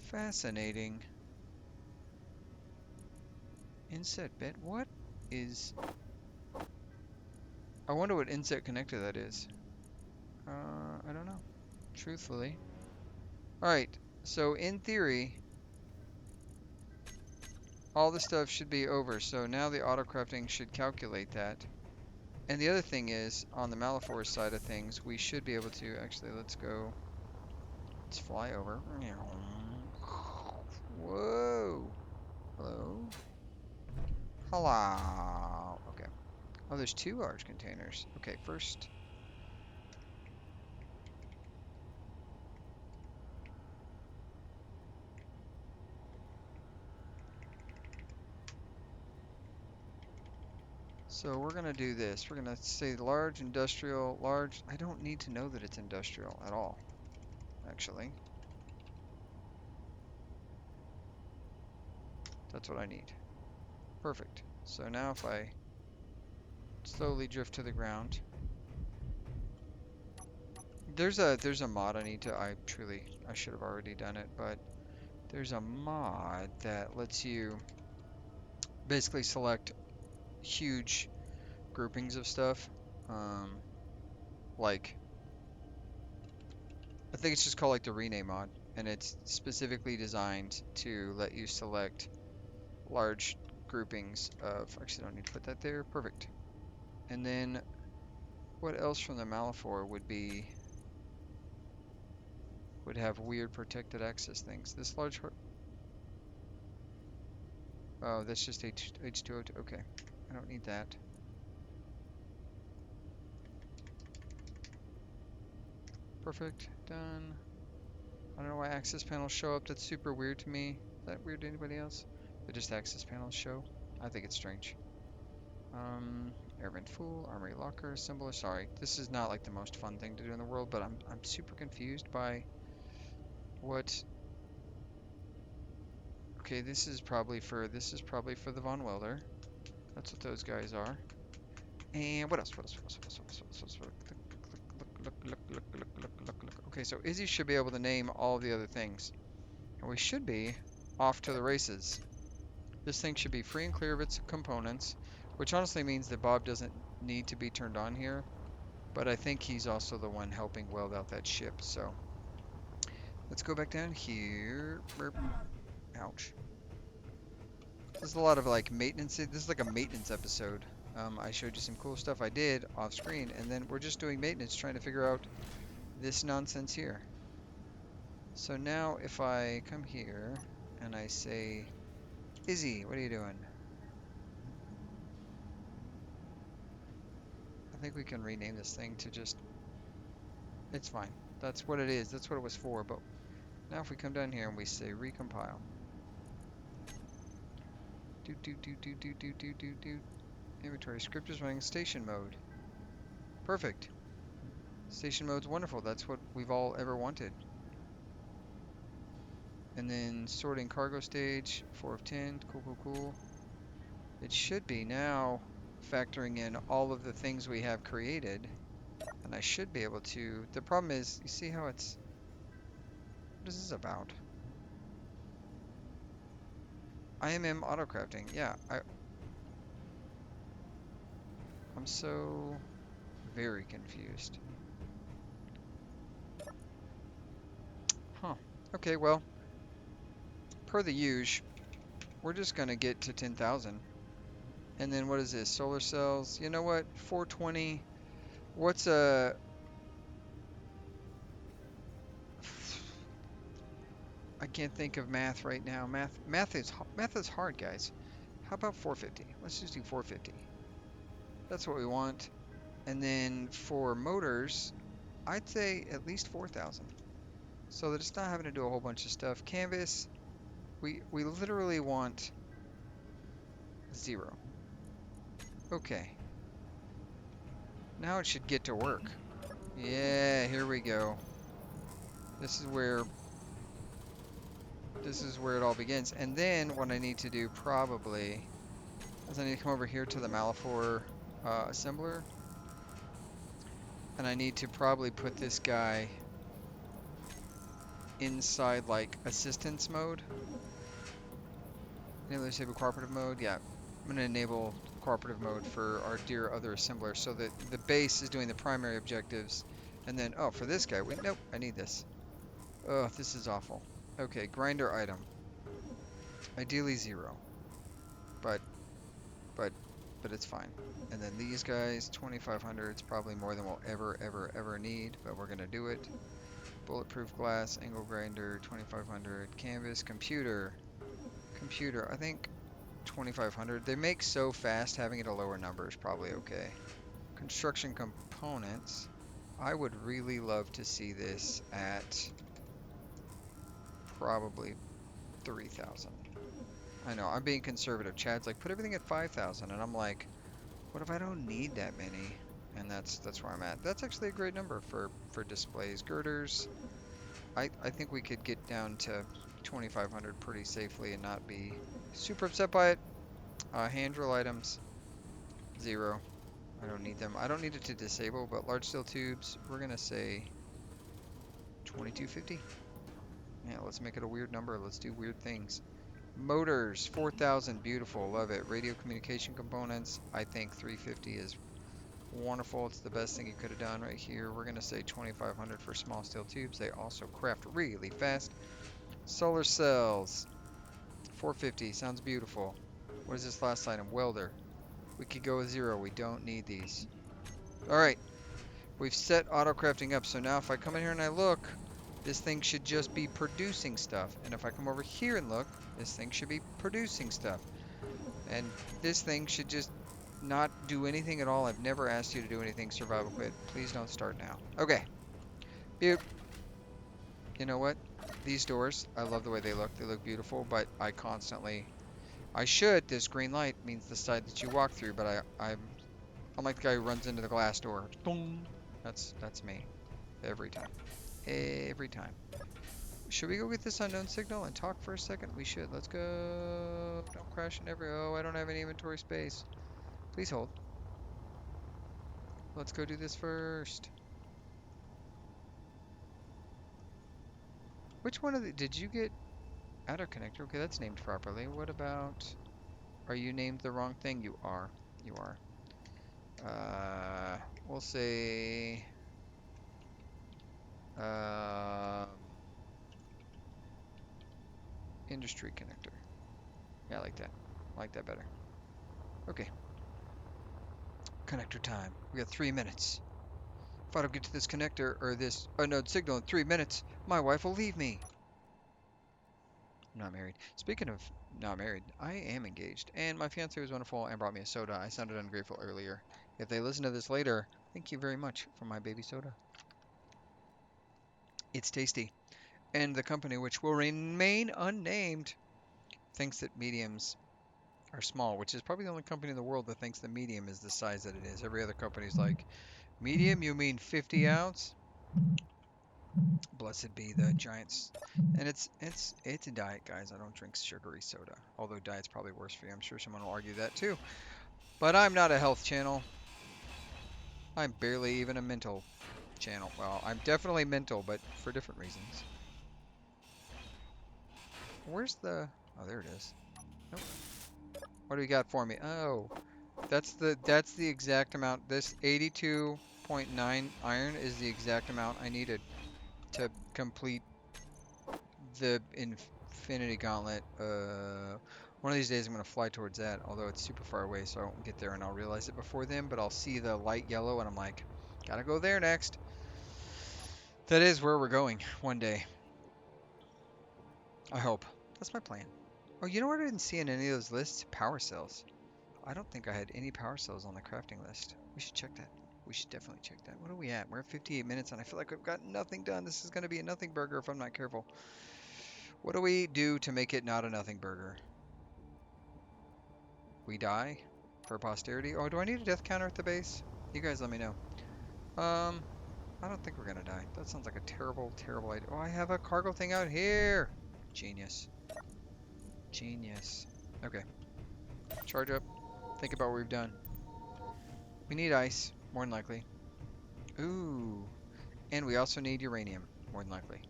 Fascinating. Inset bed? What is... I wonder what inset connector that is. I don't know, truthfully. Alright, so in theory, all the stuff should be over. So now the auto-crafting should calculate that. And the other thing is, on the Malifor's side of things, we should be able to... Actually, let's go... Let's fly over. Whoa! Hello? Hello! Okay. Oh, there's two large containers. Okay, first... So we're gonna do this. We're gonna say large industrial, large... I don't need to know that it's industrial at all, actually. That's what I need. Perfect. So now if I slowly drift to the ground... There's a mod I need to... I should have already done it, but there's a mod that lets you basically select huge groupings of stuff. Like, I think it's just called like the rename mod, and it's specifically designed to let you select large groupings of... Actually, I don't need to put that there. Perfect. And then what else from the Malifor would have weird protected access things? This large... Oh, that's just H2O2. Okay, I don't need that. Perfect. Done. I don't know why access panels show up. That's super weird to me. Is that weird to anybody else? That just access panels show? I think it's strange. Air vent full, armory locker, symbol. Sorry, this is not like the most fun thing to do in the world, but I'm super confused by what... Okay, this is probably for the Von Welder. That's what those guys are. And what else? What else? What else? What else? What else? What else? What else? Okay, so Izzy should be able to name all the other things, and we should be off to the races. This thing should be free and clear of its components, which honestly means that Bob doesn't need to be turned on here, but I think he's also the one helping weld out that ship, so let's go back down here. Burp. Ouch. This is a lot of like maintenance. This is like a maintenance episode. I showed you some cool stuff I did off screen, and then we're just doing maintenance, trying to figure out this nonsense here. So now if I come here and I say, Izzy, what are you doing? I think we can rename this thing to just... It's fine. That's what it is. That's what it was for. But now if we come down here and we say recompile. Do. Inventory script is running station mode. Perfect. Station mode's wonderful. That's what we've all ever wanted. And then sorting cargo stage, 4 of 10. Cool. It should be now factoring in all of the things we have created. And I should be able to... The problem is, you see how it's... What is this about? IMM autocrafting. Yeah, I'm so very confused. Huh. Okay, well, per the usual, we're just gonna get to 10,000. And then what is this? Solar cells. You know what? 420. What's a... I can't think of math right now. Math is hard, guys. How about 450? Let's just do 450. That's what we want. And then for motors, I'd say at least 4,000. So that it's not having to do a whole bunch of stuff. Canvas, we literally want 0. Okay. Now it should get to work. Yeah, here we go. This is where it all begins. And then what I need to do probably is I need to come over here to the Malifor assembler. And I need to probably put this guy inside like assistance mode. Enable disable cooperative mode. Yeah, I'm going to enable cooperative mode for our dear other assembler so that the base is doing the primary objectives. And then, oh, for this guy, wait, nope, I need this. Oh, this is awful. Okay, grinder item. Ideally 0. But, but, but it's fine. And then these guys, 2500. It's probably more than we'll ever need, but we're going to do it. Bulletproof glass, angle grinder, 2500. Canvas, computer. Computer, I think 2500. They make so fast, having it a lower number is probably okay. Construction components. I would really love to see this at probably 3000. I know, I'm being conservative. Chad's like, put everything at 5,000, and I'm like, what if I don't need that many? And that's where I'm at. That's actually a great number for displays. Girders, I think we could get down to 2,500 pretty safely and not be super upset by it. Hand drill items, 0. I don't need them. I don't need it to disable, but large steel tubes, we're gonna say 2250. Yeah, let's make it a weird number. Let's do weird things. Motors, 4,000, beautiful, love it. Radio communication components, I think 350 is wonderful. It's the best thing you could have done right here. We're gonna say 2,500 for small steel tubes. They also craft really fast. Solar cells, 450, sounds beautiful. What is this last item? Welder. We could go with 0. We don't need these. Alright, we've set auto crafting up. So now if I come in here and I look, this thing should just be producing stuff. And if I come over here and look, this thing should be producing stuff. And this thing should just not do anything at all. I've never asked you to do anything. Survival quit. Please don't start now. Okay. Beaut. You know what? These doors, I love the way they look. They look beautiful, but I constantly... this green light means the side that you walk through, but I'm like the guy who runs into the glass door. Boom. That's me. Every time. Every time. Should we go get this unknown signal and talk for a second? We should. Let's go. Don't crash in every... Oh, I don't have any inventory space. Please hold. Let's go do this first. Which one of the... Did you get... Outer connector? Okay, that's named properly. What about... Are you named the wrong thing? You are. You are. We'll say... industry connector. Yeah, I like that. I like that better. Okay. Connector time. We got 3 minutes. If I don't get to this connector, or this unknown signal in 3 minutes, my wife will leave me. I'm not married. Speaking of not married, I am engaged. And my fiance was wonderful and brought me a soda. I sounded ungrateful earlier. If they listen to this later, thank you very much for my baby soda. It's tasty. And the company, which will remain unnamed, thinks that mediums are small, which is probably the only company in the world that thinks the medium is the size that it is. Every other company's like, medium, you mean 50 ounce? Blessed be the giants. And it's a diet, guys. I don't drink sugary soda. Although diet's probably worse for you. I'm sure someone will argue that too. But I'm not a health channel. I'm barely even a mental channel. Well, I'm definitely mental, but for different reasons. Where's the... Oh, there it is. Nope. What do we got for me? Oh, that's the exact amount. This 82.9 iron is the exact amount I needed to complete the Infinity Gauntlet. One of these days I'm going to fly towards that, although it's super far away, so I won't get there and I'll realize it before then, but I'll see the light yellow and I'm like, gotta go there next. That is where we're going one day. I hope. That's my plan. Oh, you know what I didn't see in any of those lists? Power cells. I don't think I had any power cells on the crafting list. We should check that. We should definitely check that. What are we at? We're at 58 minutes and I feel like we've got nothing done. This is going to be a nothing burger if I'm not careful. What do we do to make it not a nothing burger? We die for posterity. Oh, do I need a death counter at the base? You guys let me know. I don't think we're going to die. That sounds like a terrible, terrible idea. Oh, I have a cargo thing out here. Genius. Genius. Okay. Charge up. Think about what we've done. We need ice, more than likely. Ooh. And we also need uranium, more than likely.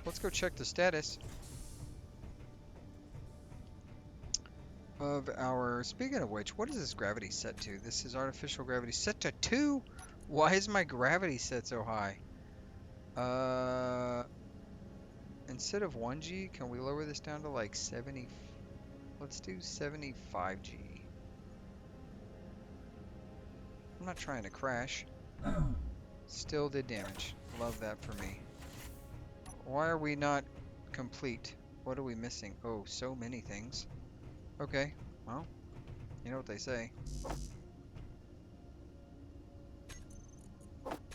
Let's go check the status. of our... Speaking of which, what is this gravity set to? This is artificial gravity set to 2? Why is my gravity set so high? Uh, Instead of 1G, can we lower this down to like 70? Let's do 75G. I'm not trying to crash. Still did damage. Love that for me. Why are we not complete? What are we missing? Oh, so many things. Okay, well, you know what they say.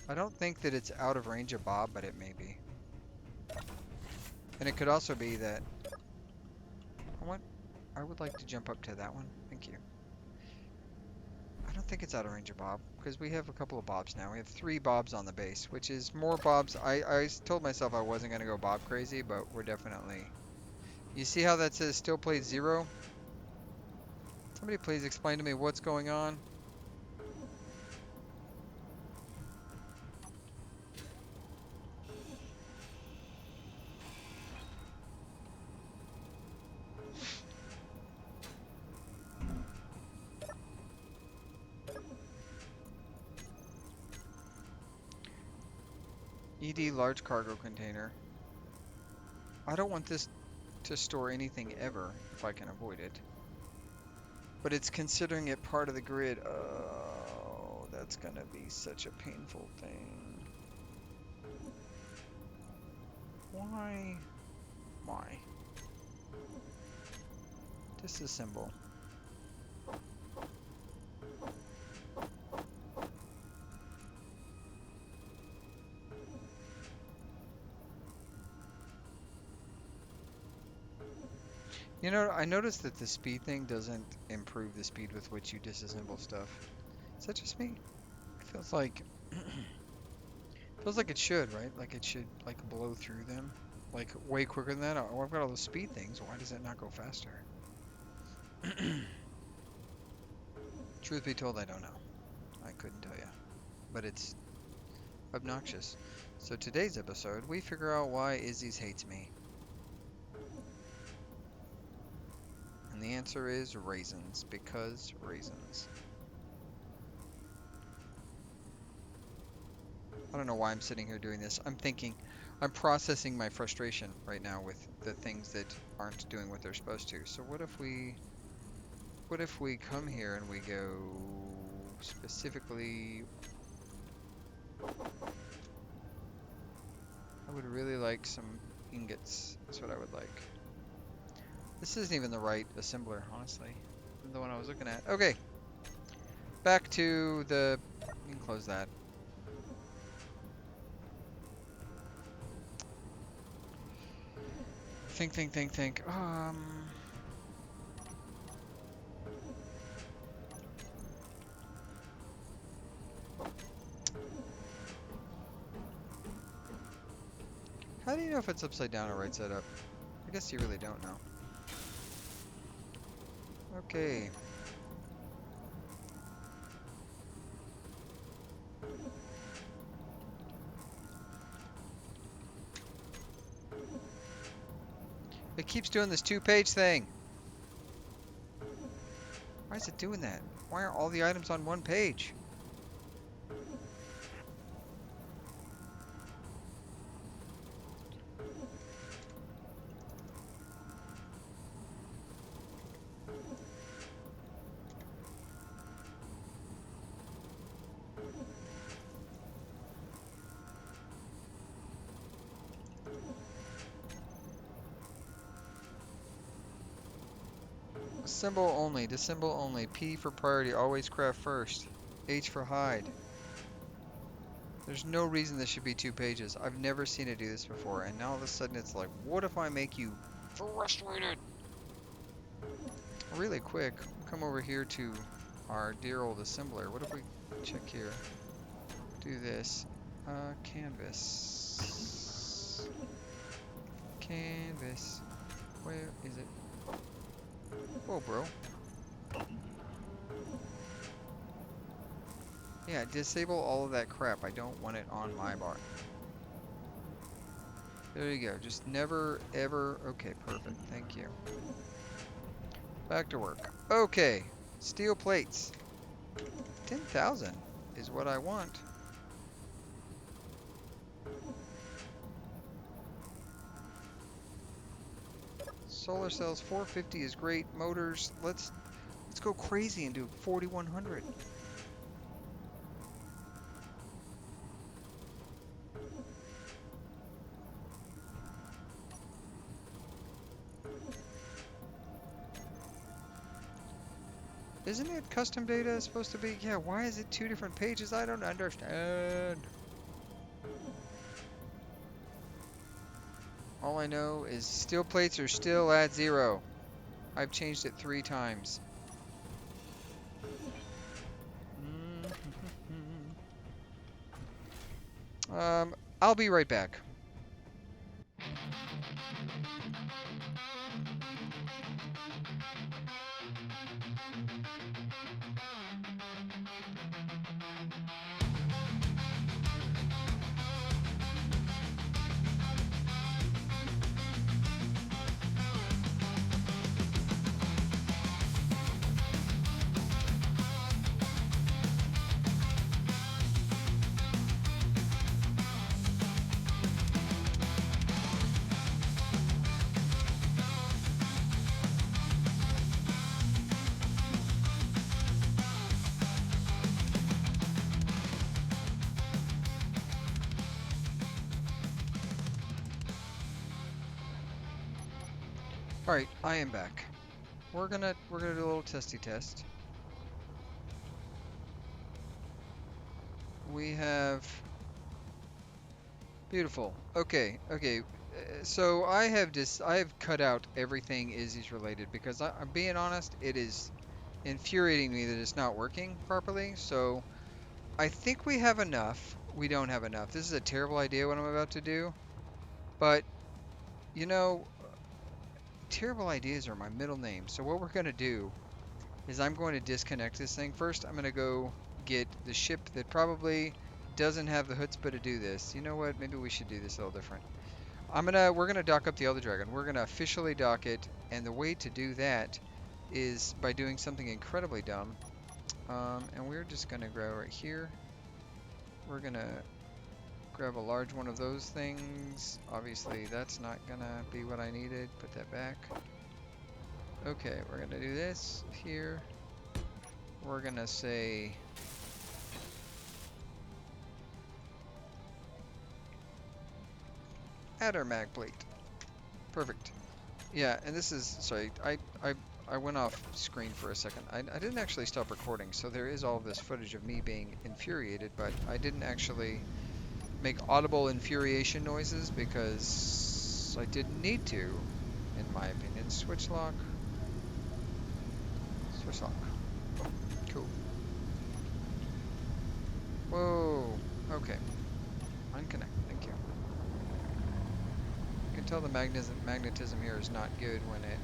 I don't think that it's out of range of Bob, but it may be. And it could also be that... I would like to jump up to that one. Thank you. I don't think it's out of range of Bob, because we have a couple of Bobs now. We have 3 Bobs on the base, which is more Bobs. I told myself I wasn't going to go Bob crazy, but we're definitely... You see how that says still plays 0? Somebody please explain to me what's going on. ED large cargo container. I don't want this to store anything ever if I can avoid it. But it's considering it part of the grid. Oh, that's gonna be such a painful thing. Why? Why? Disassemble. You know, I noticed that the speed thing doesn't improve the speed with which you disassemble stuff. Is that just me? It feels like it should, right? Like it should like blow through them like way quicker than that. Oh, I've got all those speed things. Why does it not go faster? Truth be told, I don't know. I couldn't tell you. But it's obnoxious. So today's episode, we figure out why Izzy's hates me. And the answer is raisins, because raisins. I don't know why I'm sitting here doing this. I'm processing my frustration right now with the things that aren't doing what they're supposed to. So what if we come here and we go specifically... I would really like some ingots. That's what I would like. This isn't even the right assembler, honestly. The one I was looking at. Okay. Back to the... You can close that. Think. How do you know if it's upside down or right side up? I guess you really don't know. Okay. It keeps doing this 2-page thing. Why is it doing that? Why are all the items on 1 page? Assemble only, disassemble only. P for priority, always craft first. H for hide. There's no reason this should be 2 pages. I've never seen it do this before, and now all of a sudden it's like, what if I make you frustrated? Really quick, come over here to our dear old assembler. What if we check here? Do this. Canvas. Canvas. Where is it? Whoa, bro. Yeah, disable all of that crap. I don't want it on my bar. There you go. Just never, ever... Okay, perfect. Thank you. Back to work. Okay. Steel plates. 10,000 is what I want. Solar cells 450 is great. Motors, let's go crazy and do 4100. Isn't it custom data supposed to be? Yeah, why is it 2 different pages? I don't understand. All I know is steel plates are still at 0. I've changed it 3 times. I'll be right back. All right, I am back. We're gonna do a little testy test. We have beautiful. Okay, okay. So I have cut out everything Izzy's related because I'm being honest, it is infuriating me that it's not working properly. So I think we have enough. We don't have enough. This is a terrible idea what I'm about to do, but you know, terrible ideas are my middle name. So what we're gonna do is I'm going to disconnect this thing first. I'm gonna go get the ship that probably doesn't have the chutzpah to do this. You know what? Maybe we should do this a little different. We're gonna dock up the Elder Dragon. We're gonna officially dock it, and the way to do that is by doing something incredibly dumb. And we're just gonna go right here. We're gonna grab a large one of those things. Obviously, that's not gonna be what I needed. Put that back. Okay, we're gonna do this here. We're gonna say add our mag plate. Perfect. Yeah, and this is, sorry, I went off screen for a second. I didn't actually stop recording, so there is all this footage of me being infuriated, but I didn't actually make audible infuriation noises because I didn't need to, in my opinion. Switch lock. Switch lock. Cool. Whoa. Okay. Unconnect. Thank you. You can tell the magnetism here is not good when it...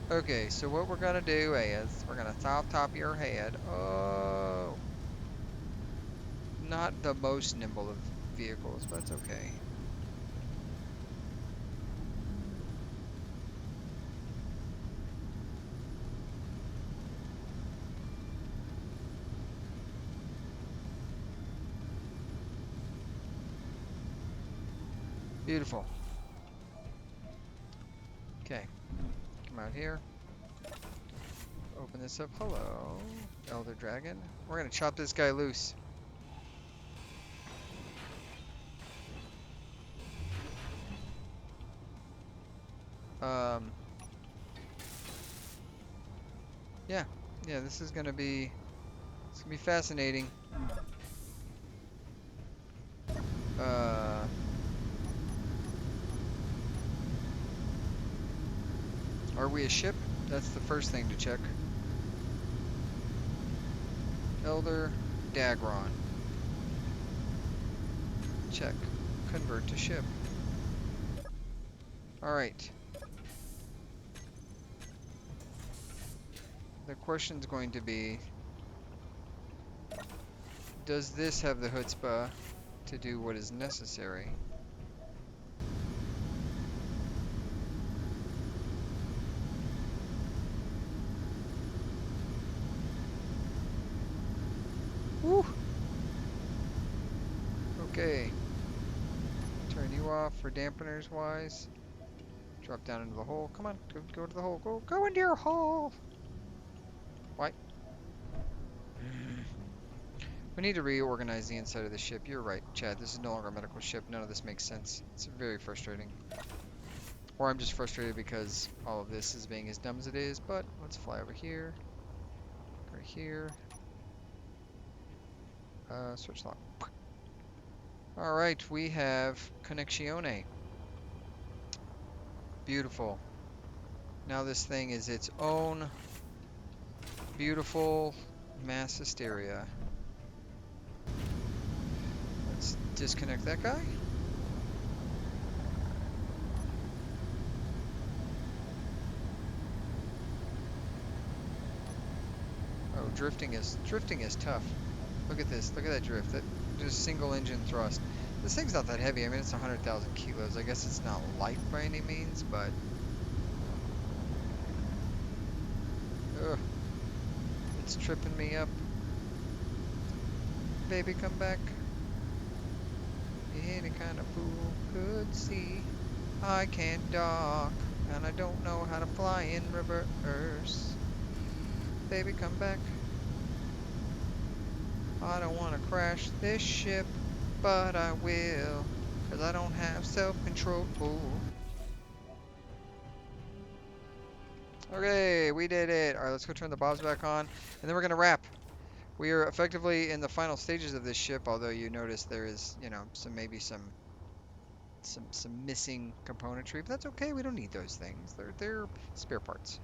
Okay, so what we're gonna do is we're gonna soft top your head. Oh, not the most nimble of vehicles, but it's okay. Beautiful. Okay, come out here. Open this up. Hello, Elder Dragon. We're gonna chop this guy loose. Yeah, this is gonna be, it's gonna be fascinating. Are we a ship? That's the first thing to check. Elder Dagron. Check. Convert to ship. Alright. The question's going to be, does this have the chutzpah to do what is necessary? Woo! Okay. Turn you off for dampeners wise. Drop down into the hole. Come on, go to the hole. Go into your hole. Why? We need to reorganize the inside of the ship. You're right, Chad. This is no longer a medical ship. None of this makes sense. It's very frustrating. Or I'm just frustrated because all of this is being as dumb as it is. But let's fly over here. Right here. Switch lock. Alright, we have Connexione. Beautiful. Now this thing is its own beautiful mass hysteria. Let's disconnect that guy. Oh, drifting is tough. Look at this. Look at that drift. That just single engine thrust. This thing's not that heavy. I mean, it's 100,000 kilos. I guess it's not light by any means, but ugh, it's tripping me up. Baby, come back. Any kind of fool could see I can't dock, and I don't know how to fly in reverse. Baby, come back. I don't want to crash this ship, but I will, 'cause I don't have self-control. Okay, we did it. Alright, let's go turn the bobs back on, and then we're going to wrap. We are effectively in the final stages of this ship, although you notice there is, you know, maybe some missing componentry, but that's okay. We don't need those things. They're spare parts.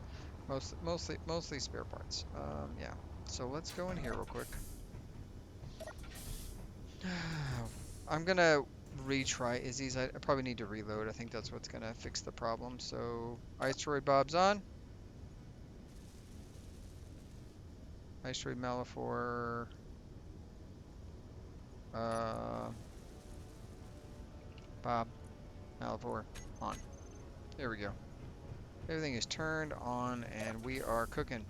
Mostly spare parts. Yeah. So let's go in here real quick. I'm gonna retry Izzy's. I probably need to reload. I think that's what's gonna fix the problem. So Iceroid Bob's on. Iceroid Malafor. Bob Malafor on. There we go. Everything is turned on and we are cooking.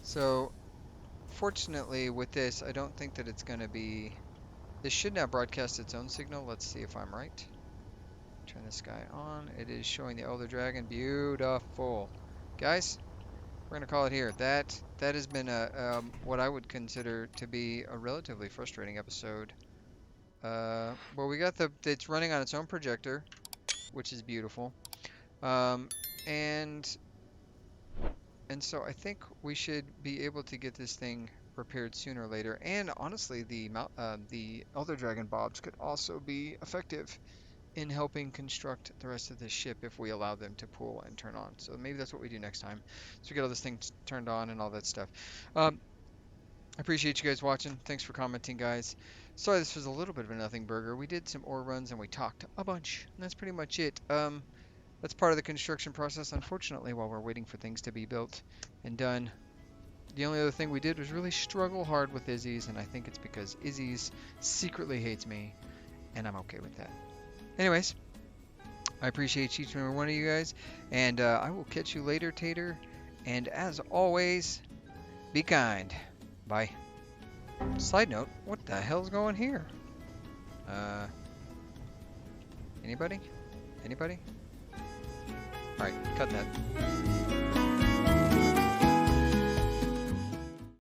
So fortunately with this, I don't think that it's gonna be. This should now broadcast its own signal. Let's see if I'm right. Turn this guy on. It is showing the Elder Dragon. Beautiful. Guys, we're going to call it here. That has been what I would consider to be a relatively frustrating episode. Well, we got it's running on its own projector, which is beautiful. And so I think we should be able to get this thing repaired sooner or later. And honestly, the Elder Dragon Bobs could also be effective in helping construct the rest of this ship if we allow them to pull and turn on. So maybe that's what we do next time. So we get all this thing turned on and all that stuff. I appreciate you guys watching. Thanks for commenting, guys. Sorry this was a little bit of a nothing burger. We did some ore runs and we talked a bunch. And that's pretty much it. That's part of the construction process, unfortunately, while we're waiting for things to be built and done. The only other thing we did was really struggle hard with Izzy's, and I think it's because Izzy's secretly hates me, and I'm okay with that. Anyways, I appreciate each and every one of you guys, and I will catch you later, Tater. And as always, be kind. Bye. Side note, what the hell's going here? Anybody? Anybody? Alright, cut that.